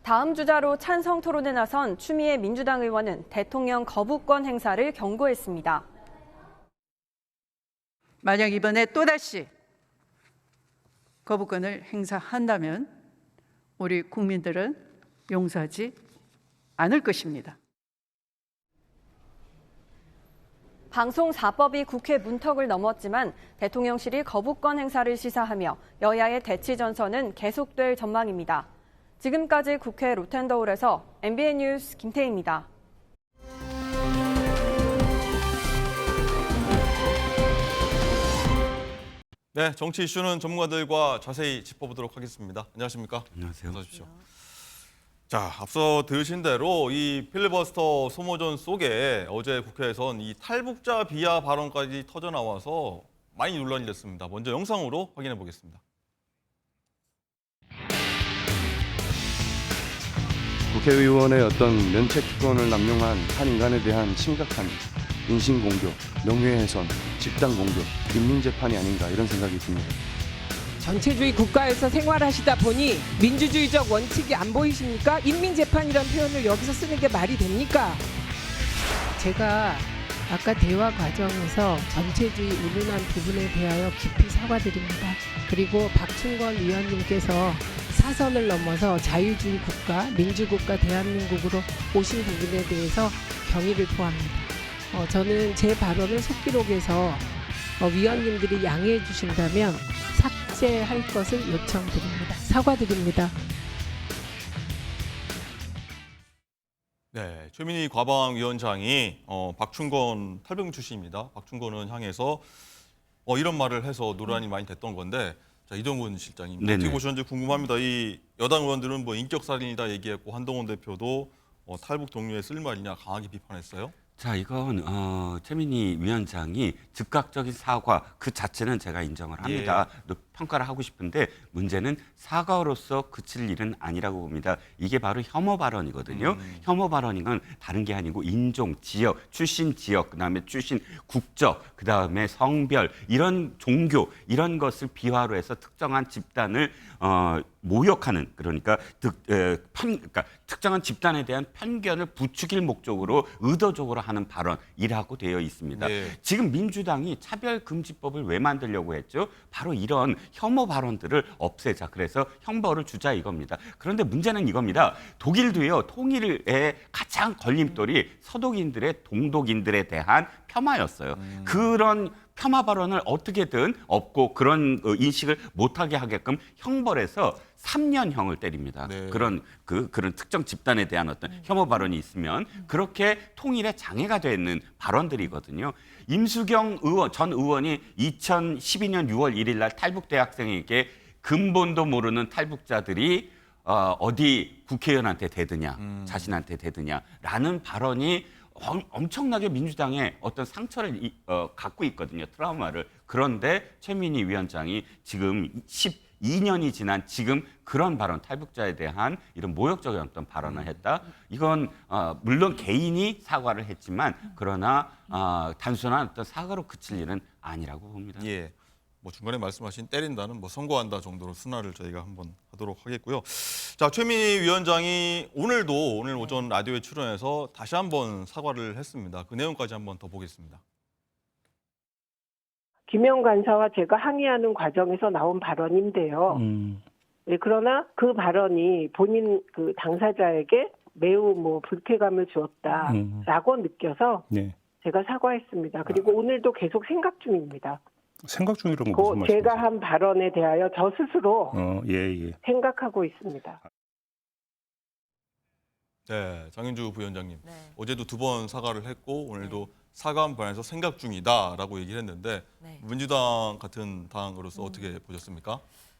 S5: 다음 주자로 찬성 토론에 나선 추미애 민주당 의원은 대통령 거부권 행사를 경고했습니다.
S8: 만약 이번에 또다시 거부권을 행사한다면 우리 국민들은 용서하지 않을 것입니다.
S5: 방송 4법이 국회 문턱을 넘었지만 대통령실이 거부권 행사를 시사하며 여야의 대치 전선은 계속될 전망입니다. 지금까지 국회 로텐더홀에서 MBN 뉴스 김태희입니다.
S1: 네, 정치 이슈는 전문가들과 자세히 짚어보도록 하겠습니다. 안녕하십니까?
S9: 안녕하세요.
S1: 어서 오십시오. 자, 앞서 들으신 대로 이 필리버스터 소모전 속에 어제 국회에선 이 탈북자 비하 발언까지 터져 나와서 많이 논란이 됐습니다. 먼저 영상으로 확인해 보겠습니다.
S10: 국회의원의 어떤 면책특권을 남용한 한 인간에 대한 심각한 인신공격, 명예훼손, 집단공격, 인민재판이 아닌가 이런 생각이 듭니다.
S11: 전체주의 국가에서 생활하시다 보니 민주주의적 원칙이 안 보이십니까? 인민재판이라는 표현을 여기서 쓰는 게 말이 됩니까?
S12: 제가 아까 대화 과정에서 전체주의 운운한 부분에 대하여 깊이 사과드립니다. 그리고 박충건 위원님께서 사선을 넘어서 자유주의 국가, 민주국가 대한민국으로 오신 부분에 대해서 경의를 표합니다. 저는 제 발언을 속기록에서 위원님들이 양해해 주신다면 삭제할 것을 요청드립니다. 사과드립니다.
S1: 네, 최민희 과방위원장이 박충건 탈북 출신입니다. 박충건은 향해서 이런 말을 해서 논란이 많이 됐던 건데, 자, 이정훈 실장님 어떻게 보셨는지 궁금합니다. 이 여당 의원들은 뭐 인격살인이다 얘기했고 한동훈 대표도 탈북 동료에 쓸 말이냐 강하게 비판했어요.
S9: 자, 이건 최민희 위원장이 즉각적인 사과 그 자체는 제가 인정을 합니다. 또 평가를 하고 싶은데 문제는 사과로서 그칠 일은 아니라고 봅니다. 이게 바로 혐오 발언이거든요. 혐오 발언인 건 다른 게 아니고 인종, 지역, 출신 지역, 그다음에 출신 국적, 그다음에 성별, 이런 종교, 이런 것을 비화로 해서 특정한 집단을 모욕하는, 그러니까 특정한 집단에 대한 편견을 부추길 목적으로 의도적으로 하는 발언이라고 되어 있습니다. 지금 민주당이 차별금지법을 왜 만들려고 했죠? 바로 이런 혐오 발언들을 없애자. 그래서 형벌을 주자 이겁니다. 그런데 문제는 이겁니다. 독일도요, 통일의 가장 걸림돌이 서독인들의 동독인들에 대한 폄하였어요. 그런 폄하 발언을 어떻게든 없고 그런 인식을 못하게 하게끔 형벌해서 3년형을 때립니다.
S1: 네.
S9: 그런 특정 집단에 대한 어떤 혐오 발언이 있으면 그렇게 통일에 장애가 되는 발언들이거든요. 임수경 전 의원이 2012년 6월 1일 날 탈북 대학생에게 근본도 모르는 탈북자들이 어디 국회의원한테 대드냐, 자신한테 대드냐라는 발언이 엄청나게 민주당에 어떤 상처를 갖고 있거든요. 트라우마를. 그런데 최민희 위원장이 지금 12년이 지난 지금 그런 발언, 탈북자에 대한 이런 모욕적인 어떤 발언을 했다. 이건 물론 개인이 사과를 했지만 그러나 단순한 어떤 사과로 그칠 일은 아니라고 봅니다.
S1: 예. 뭐 중간에 말씀하신 때린다는 뭐 선고한다 정도로 순화를 저희가 한번 하도록 하겠고요. 자, 최민희 위원장이 오늘 오전 라디오에 출연해서 다시 한번 사과를 했습니다. 그 내용까지 한번 더 보겠습니다.
S13: 김영 간사와 제가 항의하는 과정에서 나온 발언인데요. 네, 그러나 그 발언이 본인 그 당사자에게 매우 불쾌감을 주었다라고 느껴서 제가 사과했습니다. 그리고 오늘도 계속 생각 중입니다.
S14: 생각 중이라는 건 무슨 말씀이세요?
S13: 제가 한 발언에 대하여 저 스스로 생각하고 있습니다.
S1: 네, 장윤주 부위원장님. 어제도 2번 사과를 했고 오늘도 사과한 반에서 생각 중이다라고 얘기를 했는데 민주당 같은 당으로서 어떻게 보셨습니까?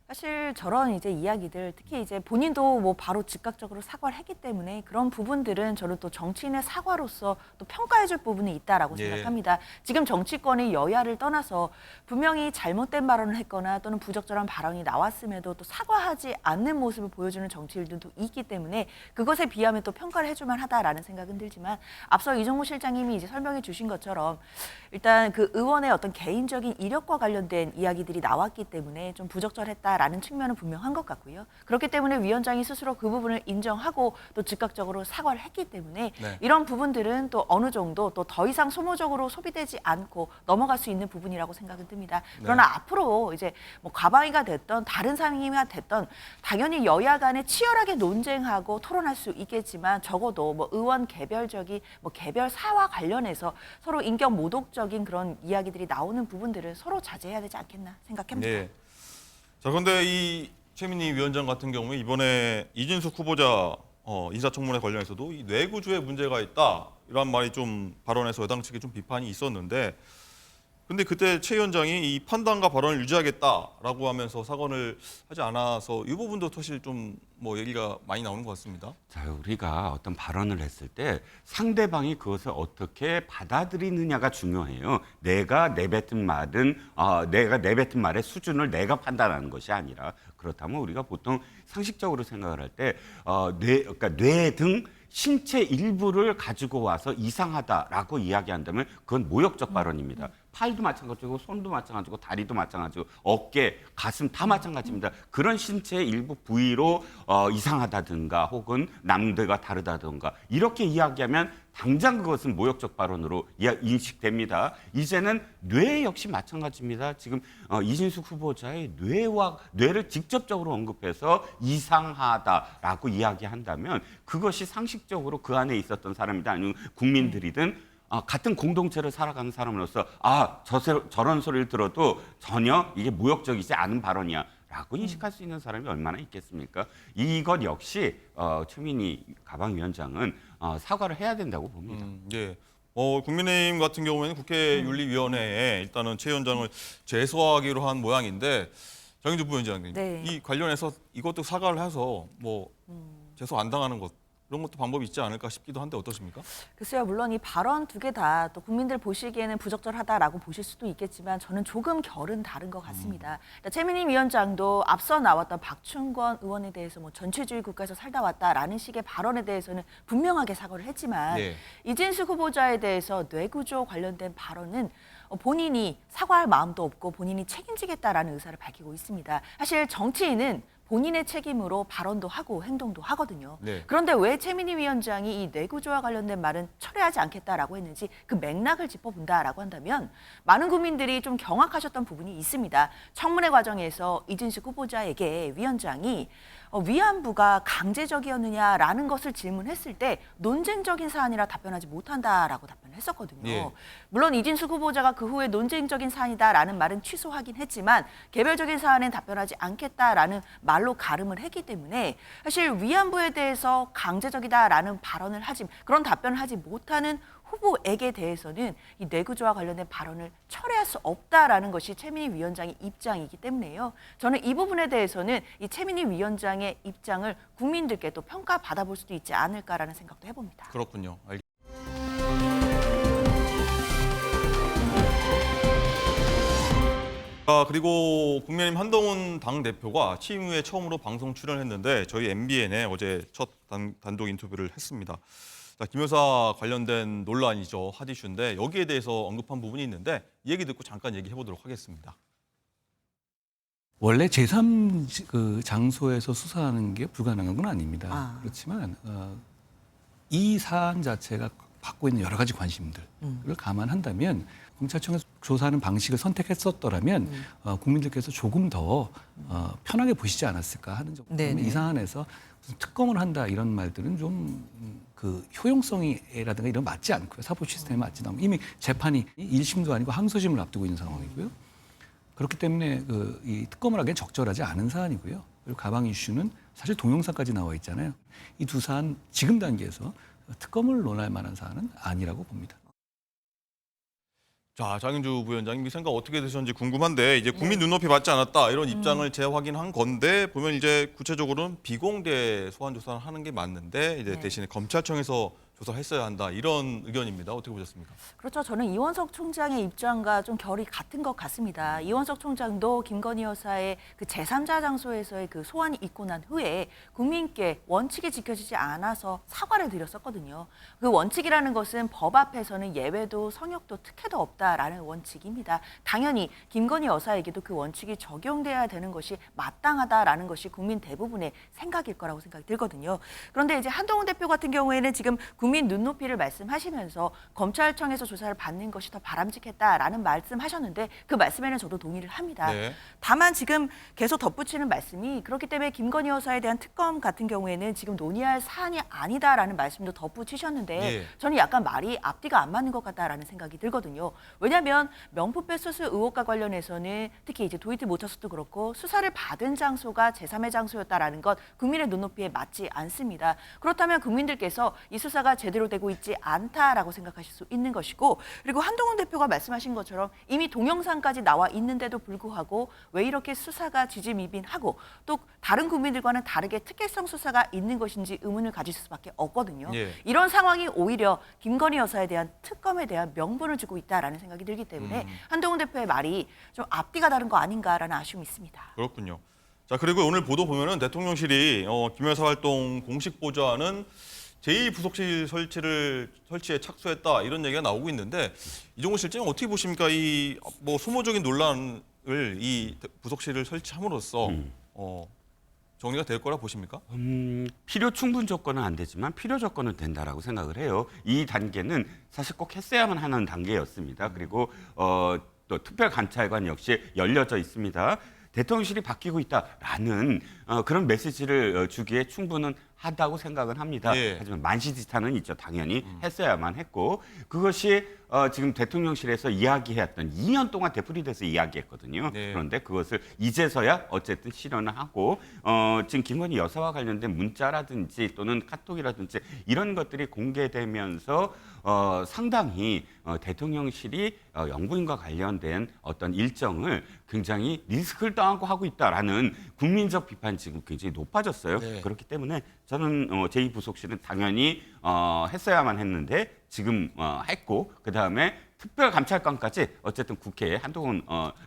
S15: 사실 저런 이제 이야기들 특히 이제 본인도 뭐 바로 즉각적으로 사과를 했기 때문에 그런 부분들은 저는 또 정치인의 사과로서 또 평가해줄 부분이 있다라고 생각합니다. 지금 정치권이 여야를 떠나서 분명히 잘못된 발언을 했거나 또는 부적절한 발언이 나왔음에도 또 사과하지 않는 모습을 보여주는 정치인들도 있기 때문에 그것에 비하면 또 평가를 해줄만 하다라는 생각은 들지만 앞서 이종호 실장님이 이제 설명해 주신 것처럼 일단 그 의원의 어떤 개인적인 이력과 관련된 이야기들이 나왔기 때문에 좀 부적절했다라는 측면은 분명한 것 같고요. 그렇기 때문에 위원장이 스스로 그 부분을 인정하고 또 즉각적으로 사과를 했기 때문에 이런 부분들은 또 어느 정도 또 더 이상 소모적으로 소비되지 않고 넘어갈 수 있는 부분이라고 생각은 듭니다. 그러나 앞으로 이제 뭐 과방위가 됐던 다른 상임위가 됐던 당연히 여야 간에 치열하게 논쟁하고 토론할 수 있겠지만 적어도 뭐 의원 개별적인 뭐 개별 사와 관련해서 서로 인격 모독적인 그런 이야기들이 나오는 부분들을 서로 자제해야 되지 않겠나 생각합니다.
S1: 네. 자, 그런데 이 최민희 위원장 같은 경우에 이번에 이진숙 후보자 인사청문회 관련해서도 이 뇌구조에 문제가 있다 이런 말이 좀 발언에서 여당 측에 좀 비판이 있었는데, 근데 그때 최 위원장이 이 판단과 발언을 유지하겠다라고 하면서 사과를 하지 않아서 이 부분도 사실 좀 뭐 얘기가 많이 나오는 것 같습니다.
S9: 자, 우리가 어떤 발언을 했을 때 상대방이 그것을 어떻게 받아들이느냐가 중요해요. 내가 내뱉은 말의 수준을 내가 판단하는 것이 아니라, 그렇다면 우리가 보통 상식적으로 생각을 할 때 그러니까 뇌 등 신체 일부를 가지고 와서 이상하다라고 이야기한다면 그건 모욕적 발언입니다. 팔도 마찬가지고 손도 마찬가지고 다리도 마찬가지고 어깨, 가슴 다 마찬가지입니다. 그런 신체의 일부 부위로 이상하다든가 혹은 남들과 다르다든가 이렇게 이야기하면 당장 그것은 모욕적 발언으로 인식됩니다. 이제는 뇌 역시 마찬가지입니다. 지금 이진숙 후보자의 뇌를 직접적으로 언급해서 이상하다라고 이야기한다면 그것이 상식적으로 그 안에 있었던 사람이든 아니면 국민들이든 같은 공동체를 살아가는 사람으로서 저런 소리를 들어도 전혀 이게 모욕적이지 않은 발언이야 라고 인식할 수 있는 사람이 얼마나 있겠습니까? 이것 역시 최민희 가방위원장은 사과를 해야 된다고 봅니다.
S1: 예. 국민의힘 같은 경우에는 국회윤리위원회에 일단은 최 위원장을 제소하기로 한 모양인데, 장윤주 부위원장님, 이 관련해서 이것도 사과를 해서 뭐 제소 안 당하는 것, 이런 것도 방법이 있지 않을까 싶기도 한데 어떠십니까?
S15: 글쎄요, 물론 이 발언 2개 다 또 국민들 보시기에는 부적절하다라고 보실 수도 있겠지만 저는 조금 결은 다른 것 같습니다. 최민희 위원장도 앞서 나왔던 박충권 의원에 대해서 뭐 전체주의 국가에서 살다 왔다라는 식의 발언에 대해서는 분명하게 사과를 했지만 이진숙 후보자에 대해서 뇌구조 관련된 발언은 본인이 사과할 마음도 없고 본인이 책임지겠다라는 의사를 밝히고 있습니다. 사실 정치인은 본인의 책임으로 발언도 하고 행동도 하거든요. 그런데 왜 최민희 위원장이 이 뇌구조와 관련된 말은 철회하지 않겠다라고 했는지 그 맥락을 짚어본다라고 한다면 많은 국민들이 좀 경악하셨던 부분이 있습니다. 청문회 과정에서 이진숙 후보자에게 위원장이 위안부가 강제적이었느냐라는 것을 질문했을 때 논쟁적인 사안이라 답변하지 못한다라고 답변을 했었거든요.
S1: 예.
S15: 물론 이진숙 후보자가 그 후에 논쟁적인 사안이다라는 말은 취소하긴 했지만 개별적인 사안엔 답변하지 않겠다라는 말로 가름을 했기 때문에 사실 위안부에 대해서 강제적이다라는 발언을 하지 그런 답변을 하지 못하는 후보에게 대해서는 이 뇌구조와 관련된 발언을 철회할 수 없다라는 것이 최민희 위원장의 입장이기 때문에요. 저는 이 부분에 대해서는 이 최민희 위원장의 입장을 국민들께 또 평가받아 볼 수도 있지 않을까라는 생각도 해봅니다.
S1: 그렇군요. 그리고 국민의힘 한동훈 당대표가 취임 후에 처음으로 방송 출연했는데 저희 MBN에 어제 첫 단독 인터뷰를 했습니다. 자, 김 여사 관련된 논란이죠. 핫 이슈인데 여기에 대해서 언급한 부분이 있는데 이 얘기 듣고 잠깐 얘기해 보도록 하겠습니다.
S16: 원래 제3 그 장소에서 수사하는 게 불가능한 건 아닙니다. 그렇지만 이 사안 자체가 받고 있는 여러 가지 관심들을 감안한다면 검찰청에서 조사하는 방식을 선택했었더라면 국민들께서 조금 더 편하게 보시지 않았을까 하는 정도. 이 사안에서 무슨 특검을 한다 이런 말들은 좀 그 효용성이라든가 이런 맞지 않고요. 사법 시스템에 맞지 않고 이미 재판이 1심도 아니고 항소심을 앞두고 있는 상황이고요. 그렇기 때문에 이 특검을 하기엔 적절하지 않은 사안이고요. 그리고 가방 이슈는 사실 동영상까지 나와 있잖아요. 이 두 사안 지금 단계에서 특검을 논할 만한 사안은 아니라고 봅니다.
S1: 자, 장윤주 부위원장님 이 생각 어떻게 되셨는지 궁금한데 이제 국민 눈높이 받지 않았다 이런 입장을 재확인한 건데 보면 이제 구체적으로는 비공개 소환 조사를 하는 게 맞는데 이제 대신에 검찰청에서 조사를 했어야 한다 이런 의견입니다. 어떻게 보셨습니까?
S15: 그렇죠. 저는 이원석 총장의 입장과 좀 결이 같은 것 같습니다. 이원석 총장도 김건희 여사의 그 제3자 장소에서의 그 소환이 있고 난 후에 국민께 원칙이 지켜지지 않아서 사과를 드렸었거든요. 그 원칙이라는 것은 법 앞에서는 예외도 성역도 특혜도 없다라는 원칙입니다. 당연히 김건희 여사에게도 그 원칙이 적용돼야 되는 것이 마땅하다라는 것이 국민 대부분의 생각일 거라고 생각이 들거든요. 그런데 이제 한동훈 대표 같은 경우에는 지금 국민 눈높이를 말씀하시면서 검찰청에서 조사를 받는 것이 더 바람직했다라는 말씀하셨는데 그 말씀에는 저도 동의를 합니다.
S1: 네.
S15: 다만 지금 계속 덧붙이는 말씀이 그렇기 때문에 김건희 여사에 대한 특검 같은 경우에는 지금 논의할 사안이 아니다라는 말씀도 덧붙이셨는데
S1: 네.
S15: 저는 약간 말이 앞뒤가 안 맞는 것 같다라는 생각이 들거든요. 왜냐하면 명품백 수수 의혹과 관련해서는 특히 이제 도이치 모터스도 그렇고 수사를 받은 장소가 제3의 장소였다라는 것 국민의 눈높이에 맞지 않습니다. 그렇다면 국민들께서 이 수사가 제대로 되고 있지 않다라고 생각하실 수 있는 것이고 그리고 한동훈 대표가 말씀하신 것처럼 이미 동영상까지 나와 있는데도 불구하고 왜 이렇게 수사가 지지미빈하고 또 다른 국민들과는 다르게 특혜성 수사가 있는 것인지 의문을 가질 수밖에 없거든요.
S1: 예.
S15: 이런 상황이 오히려 김건희 여사에 대한 특검에 대한 명분을 주고 있다라는 생각이 들기 때문에 한동훈 대표의 말이 좀 앞뒤가 다른 거 아닌가라는 아쉬움이 있습니다.
S1: 그렇군요. 자, 그리고 오늘 보도 보면은 대통령실이 김 여사 활동 공식 보좌하는 제2부속실 설치에 착수했다 이런 얘기가 나오고 있는데 이종호 실장님 어떻게 보십니까? 이 뭐 소모적인 논란을 이 부속실을 설치함으로써 정리가 될 거라 보십니까?
S9: 필요 충분 조건은 안 되지만 필요 조건은 된다라고 생각을 해요. 이 단계는 사실 꼭 했어야만 하는 단계였습니다. 그리고 또 특별감찰관 역시 열려져 있습니다. 대통령실이 바뀌고 있다라는 그런 메시지를 주기에 충분은 하다고 생각은 합니다.
S1: 예.
S9: 하지만 만시지탄은 있죠. 당연히 했어야만 했고 그것이 지금 대통령실에서 이야기했던 2년 동안 되풀이돼서 이야기했거든요.
S1: 네.
S9: 그런데 그것을 이제서야 어쨌든 실현을 하고 지금 김건희 여사와 관련된 문자라든지 또는 카톡이라든지 이런 것들이 공개되면서 상당히 대통령실이 영부인과 관련된 어떤 일정을 굉장히 리스크를 떠안고 하고 있다라는 국민적 비판이 지금 굉장히 높아졌어요.
S1: 네.
S9: 그렇기 때문에 저는 제2부속실은 당연히 했어야만 했는데 지금 했고 그다음에 특별감찰관까지 어쨌든 국회에 한동훈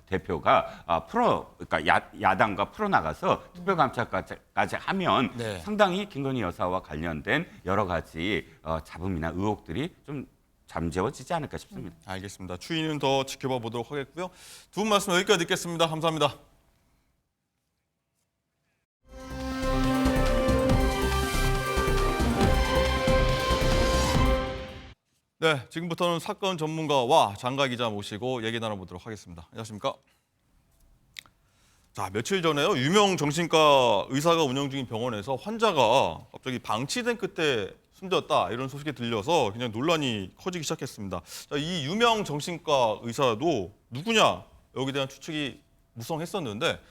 S9: 대표가 그러니까 야당과 풀어나가서 특별감찰까지 하면
S1: 네.
S9: 상당히 김건희 여사와 관련된 여러 가지 잡음이나 의혹들이 좀 잠재워지지 않을까 싶습니다.
S1: 알겠습니다. 추이는 더 지켜봐 보도록 하겠고요. 두 분 말씀 여기까지 듣겠습니다. 감사합니다. 네, 지금부터는 사건 전문가와 장가 기자 모시고 얘기 나눠보도록 하겠습니다. 안녕하십니까? 자, 며칠 전에요. 유명 정신과 의사가 운영 중인 병원에서 환자가 갑자기 방치된 끝에 숨졌다 이런 소식이 들려서 그냥 논란이 커지기 시작했습니다. 자, 이 유명 정신과 의사도 누구냐 여기에 대한 추측이 무성했었는데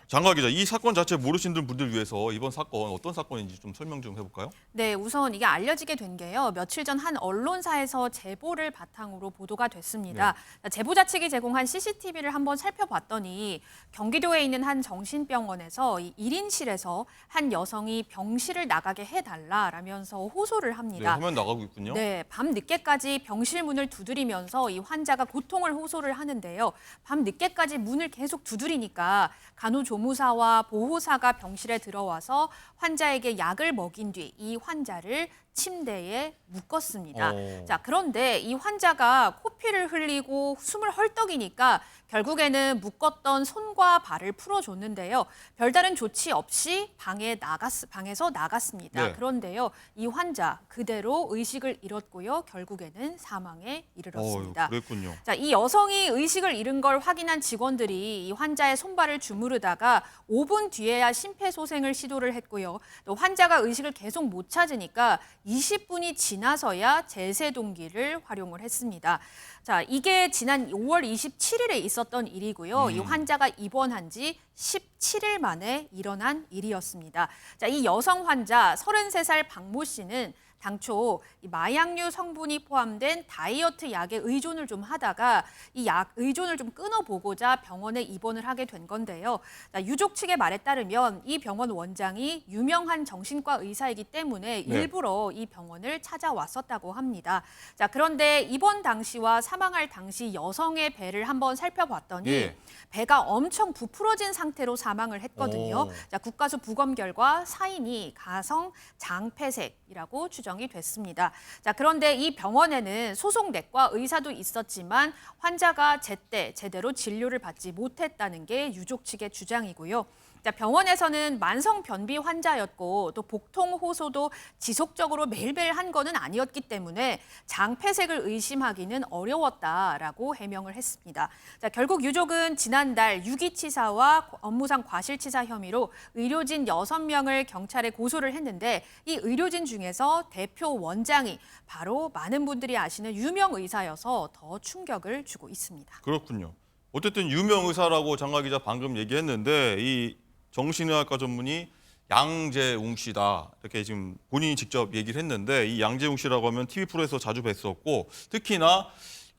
S1: 장가 기자, 이 사건 자체 모르시는 분들 위해서 이번 사건 어떤 사건인지 좀 설명 좀 해볼까요?
S17: 네, 우선 이게 알려지게 된 게요. 며칠 전 한 언론사에서 제보를 바탕으로 보도가 됐습니다. 제보자 측이 제공한 CCTV를 한번 살펴봤더니 경기도에 있는 한 정신병원에서 이 1인실에서 한 여성이 병실을 나가게 해달라라면서 호소를 합니다.
S1: 네, 화면 나가고 있군요.
S17: 네, 밤 늦게까지 병실 문을 두드리면서 이 환자가 고통을 호소를 하는데요. 밤 늦게까지 문을 계속 두드리니까 간호조무사와 보호사가 병실에 들어와서 환자에게 약을 먹인 뒤 이 환자를 침대에 묶었습니다. 자, 그런데 이 환자가 코피를 흘리고 숨을 헐떡이니까 결국에는 묶었던 손과 발을 풀어줬는데요. 별다른 조치 없이 방에서 나갔습니다.
S1: 네.
S17: 그런데요, 이 환자 그대로 의식을 잃었고요. 결국에는 사망에 이르렀습니다.
S1: 그랬군요.
S17: 자, 이 여성이 의식을 잃은 걸 확인한 직원들이 이 환자의 손발을 주무르다가 5분 뒤에야 심폐소생을 시도를 했고요. 또 환자가 의식을 계속 못 찾으니까 20분이 지나서야 제세동기를 활용을 했습니다. 자, 이게 지난 5월 27일에 있었던 일이고요. 이 환자가 입원한 지 17일 만에 일어난 일이었습니다. 자, 이 여성 환자 33살 박모 씨는 당초 이 마약류 성분이 포함된 다이어트 약에 의존을 좀 하다가 이 약 의존을 좀 끊어보고자 병원에 입원을 하게 된 건데요. 유족 측의 말에 따르면 이 병원 원장이 유명한 정신과 의사이기 때문에 일부러 이 병원을 찾아왔었다고 합니다. 자, 그런데 입원 당시와 사망할 당시 여성의 배를 한번 살펴봤더니 배가 엄청 부풀어진 상태로 사망을 했거든요. 자, 국가수 부검 결과 사인이 가성 장폐색이라고 추정이 됐습니다. 자, 그런데 이 병원에는 소속 내과 의사도 있었지만 환자가 제대로 진료를 받지 못했다는 게 유족 측의 주장이고요. 자, 병원에서는 만성 변비 환자였고 또 복통 호소도 지속적으로 매일매일 한 거는 아니었기 때문에 장폐색을 의심하기는 어려웠다라고 해명을 했습니다. 자, 결국 유족은 지난달 유기치사와 업무상 과실치사 혐의로 의료진 6명을 경찰에 고소를 했는데 이 의료진 중에서 대표 원장이 바로 많은 분들이 아시는 유명 의사여서 더 충격을 주고 있습니다.
S1: 그렇군요. 어쨌든 유명 의사라고 장가 기자 방금 얘기했는데 이 정신의학과 전문의 양재웅 씨다. 이렇게 지금 본인이 직접 얘기를 했는데 이 양재웅 씨라고 하면 TV 프로에서 자주 뵀었고 특히나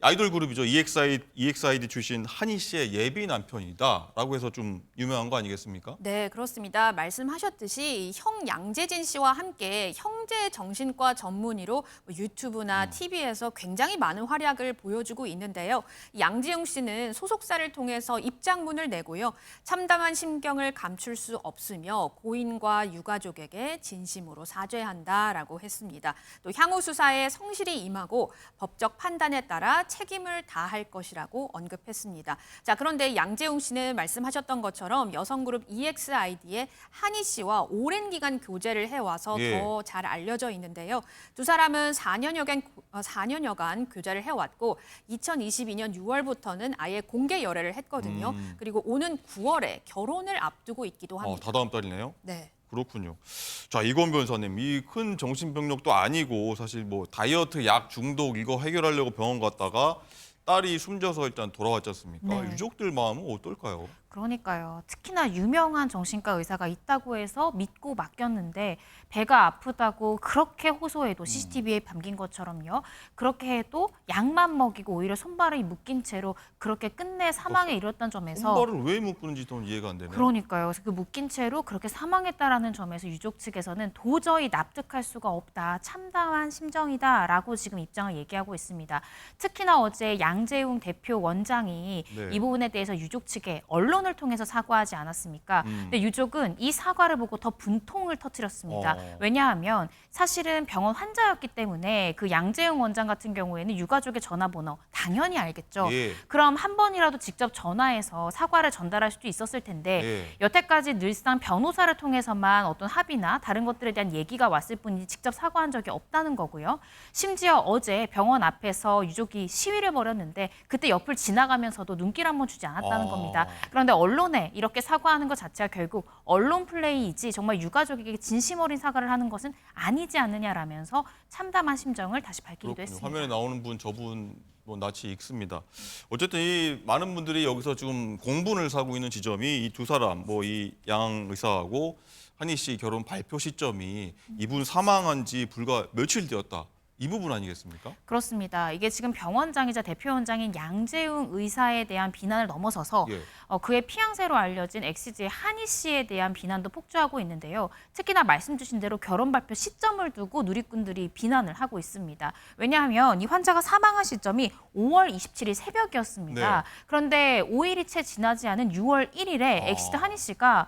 S1: 아이돌 그룹이죠. EXID 출신 한희 씨의 예비 남편이다라고 해서 좀 유명한 거 아니겠습니까?
S17: 네, 그렇습니다. 말씀하셨듯이 형 양재진 씨와 함께 형제 정신과 전문의로 유튜브나 TV에서 굉장히 많은 활약을 보여주고 있는데요. 양재웅 씨는 소속사를 통해서 입장문을 내고요. 참담한 심경을 감출 수 없으며 고인과 유가족에게 진심으로 사죄한다라고 했습니다. 또 향후 수사에 성실히 임하고 법적 판단에 따라 책임을 다할 것이라고 언급했습니다. 자, 그런데 양재웅 씨는 말씀하셨던 것처럼 여성그룹 EXID의 한희 씨와 오랜 기간 교제를 해와서 더 잘 알려져 있는데요. 두 사람은 4년여간 교제를 해왔고 2022년 6월부터는 아예 공개 열애를 했거든요. 그리고 오는 9월에 결혼을 앞두고 있기도 합니다.
S1: 다다음 달이네요.
S17: 네.
S1: 그렇군요. 자, 이건 변호사님, 이 큰 정신병력도 아니고 사실 뭐 다이어트 약 중독 이거 해결하려고 병원 갔다가 딸이 숨져서 일단 돌아왔지 않습니까?
S15: 네.
S1: 유족들 마음은 어떨까요?
S15: 그러니까요. 특히나 유명한 정신과 의사가 있다고 해서 믿고 맡겼는데 배가 아프다고 그렇게 호소해도 CCTV에 담긴 것처럼요. 그렇게 해도 약만 먹이고 오히려 손발이 묶인 채로 그렇게 끝내 사망에 이르렀던 점에서
S1: 손발을 왜 묶는지 좀 이해가 안 되네요.
S15: 그러니까요. 그래서 그 묶인 채로 그렇게 사망했다라는 점에서 유족 측에서는 도저히 납득할 수가 없다. 참담한 심정이다라고 지금 입장을 얘기하고 있습니다. 특히나 어제 양재웅 대표 원장이 이 부분에 대해서 유족 측에 언론을 통해서 사과하지 않았습니까? 근데 유족은 이 사과를 보고 더 분통을 터뜨렸습니다. 왜냐하면 사실은 병원 환자였기 때문에 그 양재웅 원장 같은 경우에는 유가족의 전화번호 당연히 알겠죠. 그럼 한 번이라도 직접 전화해서 사과를 전달할 수도 있었을 텐데 여태까지 늘상 변호사를 통해서만 어떤 합의나 다른 것들에 대한 얘기가 왔을 뿐이지 직접 사과한 적이 없다는 거고요. 심지어 어제 병원 앞에서 유족이 시위를 벌였는데 그때 옆을 지나가면서도 눈길 한번 주지 않았다는 겁니다. 그런데
S18: 그런데 언론에 이렇게 사과하는 것 자체가 결국 언론 플레이이지 정말 유가족에게 진심 어린 사과를 하는 것은 아니지 않느냐라면서 참담한 심정을 다시 밝히기도
S1: 그렇군요.
S18: 했습니다.
S1: 화면에 나오는 분 저분 뭐 낯이 익습니다. 어쨌든 이 많은 분들이 여기서 지금 공분을 사고 있는 지점이 이 두 사람, 뭐 이 양 의사하고 한희 씨 결혼 발표 시점이 이분 사망한 지 불과 며칠 되었다. 이 부분 아니겠습니까?
S18: 그렇습니다. 이게 지금 병원장이자 대표원장인 양재웅 의사에 대한 비난을 넘어서서
S1: 예.
S18: 그의 피양새로 알려진 엑시즈의 한희 씨에 대한 비난도 폭주하고 있는데요. 특히나 말씀 주신 대로 결혼 발표 시점을 두고 누리꾼들이 비난을 하고 있습니다. 왜냐하면 이 환자가 사망한 시점이 5월 27일 새벽이었습니다.
S1: 네.
S18: 그런데 5일이 채 지나지 않은 6월 1일에 엑시드 한희 씨가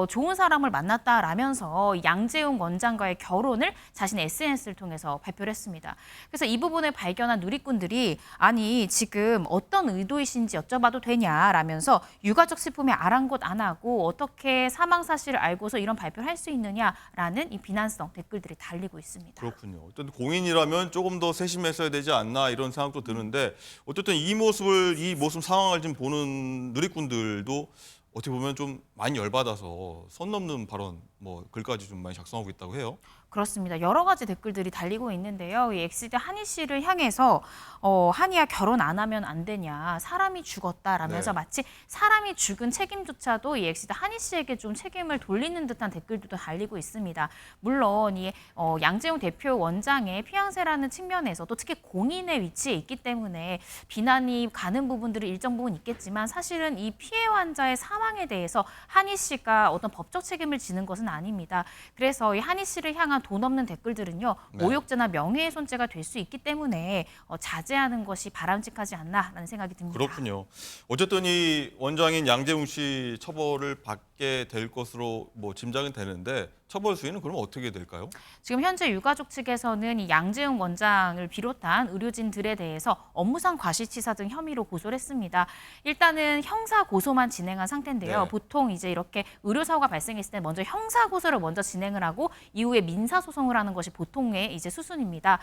S18: 좋은 사람을 만났다라면서 양재웅 원장과의 결혼을 자신의 SNS를 통해서 발표를 했습니다. 그래서 이 부분을 발견한 누리꾼들이 아니 지금 어떤 의도이신지 여쭤봐도 되냐라면서 유가족 슬픔에 아랑곳 안 하고 어떻게 사망 사실을 알고서 이런 발표를 할 수 있느냐라는 이 비난성 댓글들이 달리고 있습니다.
S1: 그렇군요. 어떤 공인이라면 조금 더 세심했어야 되지 않나 이런 생각도 드는데 어쨌든 이 모습 상황을 지금 보는 누리꾼들도 어떻게 보면 좀 많이 열받아서 선 넘는 발언, 뭐 글까지 좀 많이 작성하고 있다고 해요.
S18: 그렇습니다. 여러 가지 댓글들이 달리고 있는데요. 이 엑시드 한희 씨를 향해서 한희야 결혼 안 하면 안 되냐, 사람이 죽었다라면서
S1: 네.
S18: 마치 사람이 죽은 책임조차도 이 엑시드 한희 씨에게 좀 책임을 돌리는 듯한 댓글들도 달리고 있습니다. 물론 이 양재웅 대표 원장의 피양새라는 측면에서도 특히 공인의 위치에 있기 때문에 비난이 가는 부분들이 일정 부분 있겠지만 사실은 이 피해 환자의 사망에 대해서 한희 씨가 어떤 법적 책임을 지는 것은 아닙니다. 그래서 이 한희 씨를 향한 돈 없는 댓글들은요.
S1: 네.
S18: 모욕죄나 명예훼손죄가 될 수 있기 때문에 자제하는 것이 바람직하지 않나라는 생각이 듭니다.
S1: 그렇군요. 어쨌든 이 원장인 양재웅 씨 처벌을 받게 될 것으로 뭐 짐작은 되는데 처벌 수위는 그럼 어떻게 될까요?
S18: 지금 현재 유가족 측에서는 이 양재웅 원장을 비롯한 의료진들에 대해서 업무상 과실치사 등 혐의로 고소를 했습니다. 일단은 형사 고소만 진행한 상태인데요.
S1: 네.
S18: 보통 이제 이렇게 의료사고가 발생했을 때 먼저 형사 고소를 먼저 진행을 하고 이후에 민사 소송을 하는 것이 보통의 이제 수순입니다.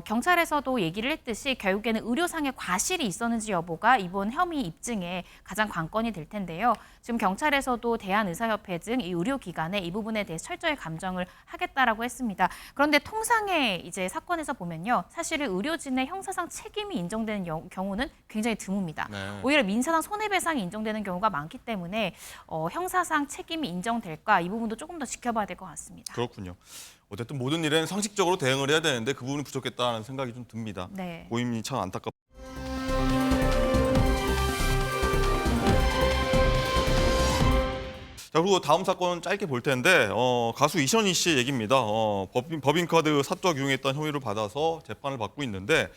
S18: 경찰에서도 얘기를 했듯이 결국에는 의료상의 과실이 있었는지 여부가 이번 혐의 입증에 가장 관건이 될 텐데요. 지금 경찰에서도 대한의사협회 등 이 의료기관에 이 부분에 대해서 철저히 감정을 하겠다라고 했습니다. 그런데 통상의 이제 사건에서 보면요, 사실은 의료진의 형사상 책임이 인정되는 경우는 굉장히 드뭅니다.
S1: 네.
S18: 오히려 민사상 손해배상이 인정되는 경우가 많기 때문에 형사상 책임이 인정될까 이 부분도 조금 더 지켜봐야 될 것 같습니다.
S1: 그렇군요. 어쨌든 모든 일에는 상식적으로 대응을 해야 되는데 그 부분이 부족했다는 생각이 좀 듭니다.
S18: 네.
S1: 고임이 참 안타깝습니다. 자, 그리고 다음 사건은 짧게 볼 텐데 가수 이선희 씨의 얘기입니다. 법인카드 사적 유용했다는 혐의를 받아서 재판을 받고 있는데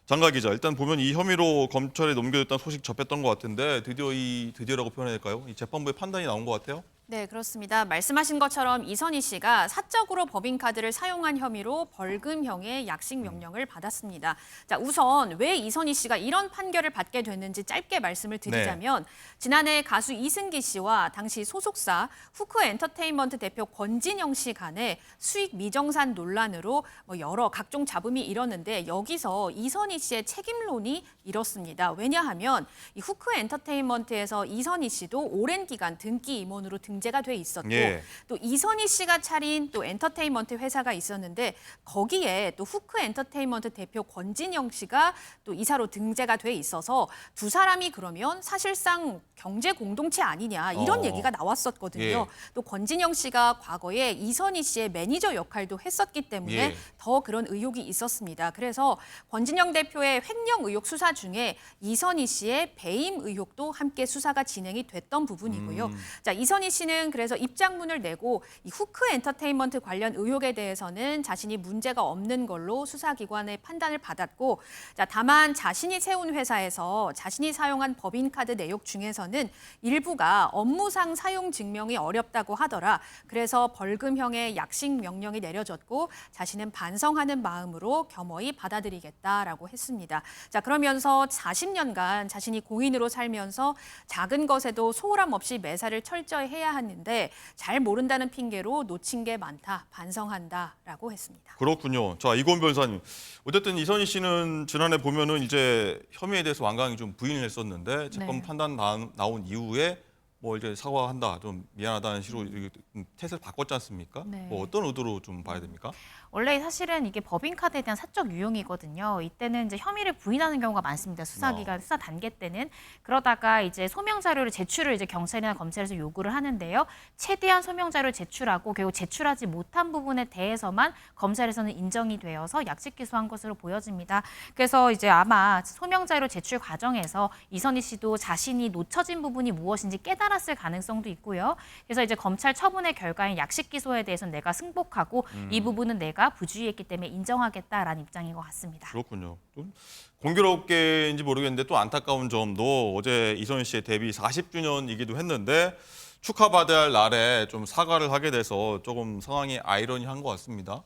S1: 장가 기자, 일단 보면 이 혐의로 검찰에 넘겨졌다는 소식 접했던 것 같은데 드디어라고 표현해야 될까요? 이 재판부의 판단이 나온 것 같아요?
S17: 네, 그렇습니다. 말씀하신 것처럼 이선희 씨가 사적으로 법인카드를 사용한 혐의로 벌금형의 약식 명령을 받았습니다. 자, 우선 왜 이선희 씨가 이런 판결을 받게 됐는지 짧게 말씀을 드리자면 지난해 가수 이승기 씨와 당시 소속사 후크 엔터테인먼트 대표 권진영 씨 간에 수익 미정산 논란으로 여러 각종 잡음이 일었는데 여기서 이선희 씨의 책임론이 일었습니다. 왜냐하면 이 후크 엔터테인먼트에서 이선희 씨도 오랜 기간 등기 임원으로 등재가 돼 있었고 또 이선희 씨가 차린 또 엔터테인먼트 회사가 있었는데 거기에 또 후크 엔터테인먼트 대표 권진영 씨가 또 이사로 등재가 돼 있어서 두 사람이 그러면 사실상 경제 공동체 아니냐 이런 얘기가 나왔었거든요. 또 권진영 씨가 과거에 이선희 씨의 매니저 역할도 했었기 때문에 더 그런 의혹이 있었습니다. 그래서 권진영 대표의 횡령 의혹 수사 중에 이선희 씨의 배임 의혹도 함께 수사가 진행이 됐던 부분이고요. 자, 이선희 씨는 그래서 입장문을 내고 이 후크 엔터테인먼트 관련 의혹에 대해서는 자신이 문제가 없는 걸로 수사기관의 판단을 받았고, 자, 다만 자신이 세운 회사에서 자신이 사용한 법인카드 내역 중에서는 일부가 업무상 사용 증명이 어렵다고 하더라. 그래서 벌금형의 약식 명령이 내려졌고 자신은 반성하는 마음으로 겸허히 받아들이겠다라고 했습니다. 자, 그러면서 40년간 자신이 공인으로 살면서 작은 것에도 소홀함 없이 매사를 철저히 해야 하는데 잘 모른다는 핑계로 놓친 게 많다. 반성한다라고 했습니다.
S1: 그렇군요. 자, 이건 변호사님. 어쨌든 이선희 씨는 지난해 보면은 이제 혐의에 대해서 완강히 좀 부인을 했었는데 재판 판단 나온 이후에 뭐 이제 사과한다, 좀 미안하다는 식으로 이렇게 태세를 바꿨지 않습니까?
S18: 네.
S1: 뭐 어떤 의도로 좀 봐야 됩니까?
S18: 원래 사실은 이게 법인카드에 대한 사적 유용이거든요. 이때는 이제 혐의를 부인하는 경우가 많습니다. 수사기관, 수사 단계 때는. 그러다가 이제 소명 자료를 제출을 이제 경찰이나 검찰에서 요구를 하는데요. 최대한 소명 자료를 제출하고 결국 제출하지 못한 부분에 대해서만 검찰에서는 인정이 되어서 약식 기소한 것으로 보여집니다. 그래서 이제 아마 소명 자료 제출 과정에서 이선희 씨도 자신이 놓쳐진 부분이 무엇인지 깨달았을 가능성도 있고요. 그래서 이제 검찰 처분의 결과인 약식 기소에 대해서는 내가 승복하고 이 부분은 내가 부주의했기 때문에 인정하겠다라는 입장인 것 같습니다.
S1: 그렇군요. 좀 공교롭게인지 모르겠는데 또 안타까운 점도 어제 이선희 씨의 데뷔 40주년이기도 했는데 축하받아야 할 날에 좀 사과를 하게 돼서 조금 상황이 아이러니한 것 같습니다.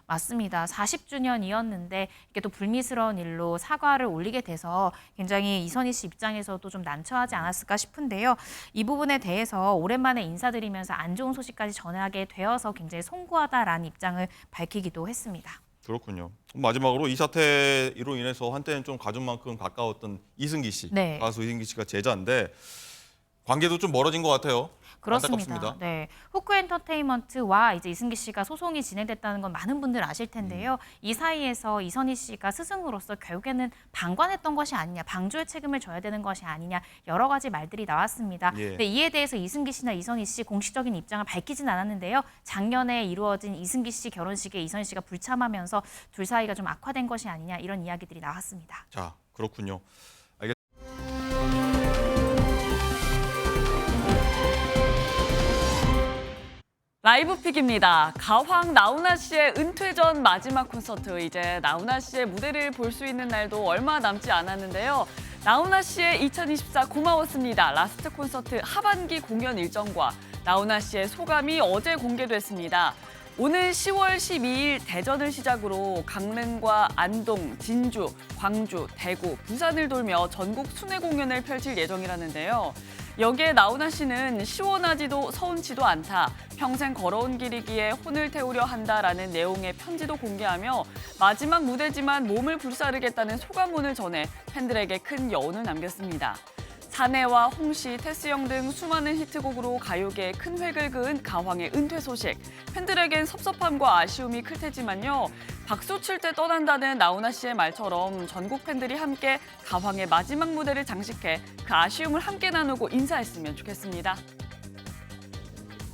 S18: 맞습니다. 40주년이었는데 이게 또 불미스러운 일로 사과를 올리게 돼서 굉장히 이선희 씨 입장에서도 좀 난처하지 않았을까 싶은데요. 이 부분에 대해서 오랜만에 인사드리면서 안 좋은 소식까지 전하게 되어서 굉장히 송구하다라는 입장을 밝히기도 했습니다.
S1: 그렇군요. 마지막으로 이 사태로 인해서 한때는 좀 가족만큼 가까웠던 이승기 씨,
S18: 네.
S1: 가수 이승기 씨가 제자인데 관계도 좀 멀어진 것 같아요.
S18: 그렇습니다.
S1: 안타깝습니다.
S18: 네, 호크 엔터테인먼트와 이제 이승기 씨가 소송이 진행됐다는 건 많은 분들 아실 텐데요. 이 사이에서 이선희 씨가 스승으로서 결국에는 방관했던 것이 아니냐, 방조의 책임을 져야 되는 것이 아니냐 여러 가지 말들이 나왔습니다.
S1: 예.
S18: 근데 이에 대해서 이승기 씨나 이선희 씨 공식적인 입장을 밝히진 않았는데요. 작년에 이루어진 이승기 씨 결혼식에 이선희 씨가 불참하면서 둘 사이가 좀 악화된 것이 아니냐 이런 이야기들이 나왔습니다.
S1: 자, 그렇군요.
S19: 라이브 픽입니다. 가황 나훈아 씨의 은퇴 전 마지막 콘서트. 이제 나훈아 씨의 무대를 볼 수 있는 날도 얼마 남지 않았는데요. 나훈아 씨의 2024 고마웠습니다. 라스트 콘서트 하반기 공연 일정과 나훈아 씨의 소감이 어제 공개됐습니다. 오는 10월 12일 대전을 시작으로 강릉과 안동, 진주, 광주, 대구, 부산을 돌며 전국 순회 공연을 펼칠 예정이라는데요. 여기에 나훈아 씨는 시원하지도 서운치도 않다. 평생 걸어온 길이기에 혼을 태우려 한다라는 내용의 편지도 공개하며 마지막 무대지만 몸을 불사르겠다는 소감문을 전해 팬들에게 큰 여운을 남겼습니다. 사내와 홍시, 테스형 등 수많은 히트곡으로 가요계에 큰 획을 그은 가황의 은퇴 소식. 팬들에겐 섭섭함과 아쉬움이 클 테지만요. 박수 칠 때 떠난다는 나훈아 씨의 말처럼 전국 팬들이 함께 가황의 마지막 무대를 장식해 그 아쉬움을 함께 나누고 인사했으면 좋겠습니다.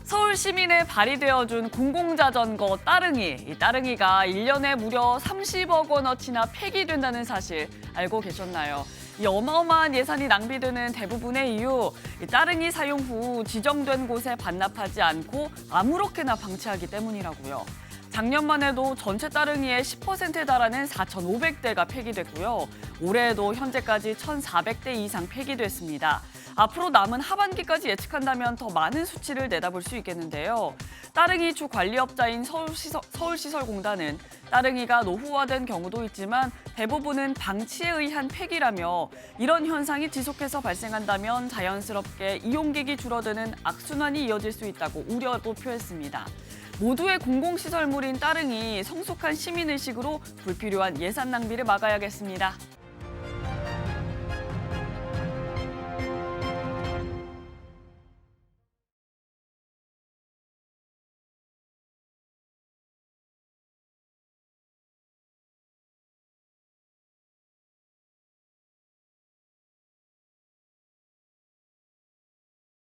S19: 서울 시민의 발이 되어준 공공자전거 따릉이. 이 따릉이가 1년에 무려 30억 원어치나 폐기된다는 사실 알고 계셨나요? 이 어마어마한 예산이 낭비되는 대부분의 이유, 이 따릉이 사용 후 지정된 곳에 반납하지 않고 아무렇게나 방치하기 때문이라고요. 작년만 해도 전체 따릉이의 10%에 달하는 4,500대가 폐기됐고요. 올해에도 현재까지 1,400대 이상 폐기됐습니다. 앞으로 남은 하반기까지 예측한다면 더 많은 수치를 내다볼 수 있겠는데요. 따릉이 주 관리업자인 서울시설공단은 따릉이가 노후화된 경우도 있지만 대부분은 방치에 의한 폐기라며 이런 현상이 지속해서 발생한다면 자연스럽게 이용객이 줄어드는 악순환이 이어질 수 있다고 우려도 표했습니다. 모두의 공공시설물인 따릉이 성숙한 시민의식으로 불필요한 예산 낭비를 막아야겠습니다.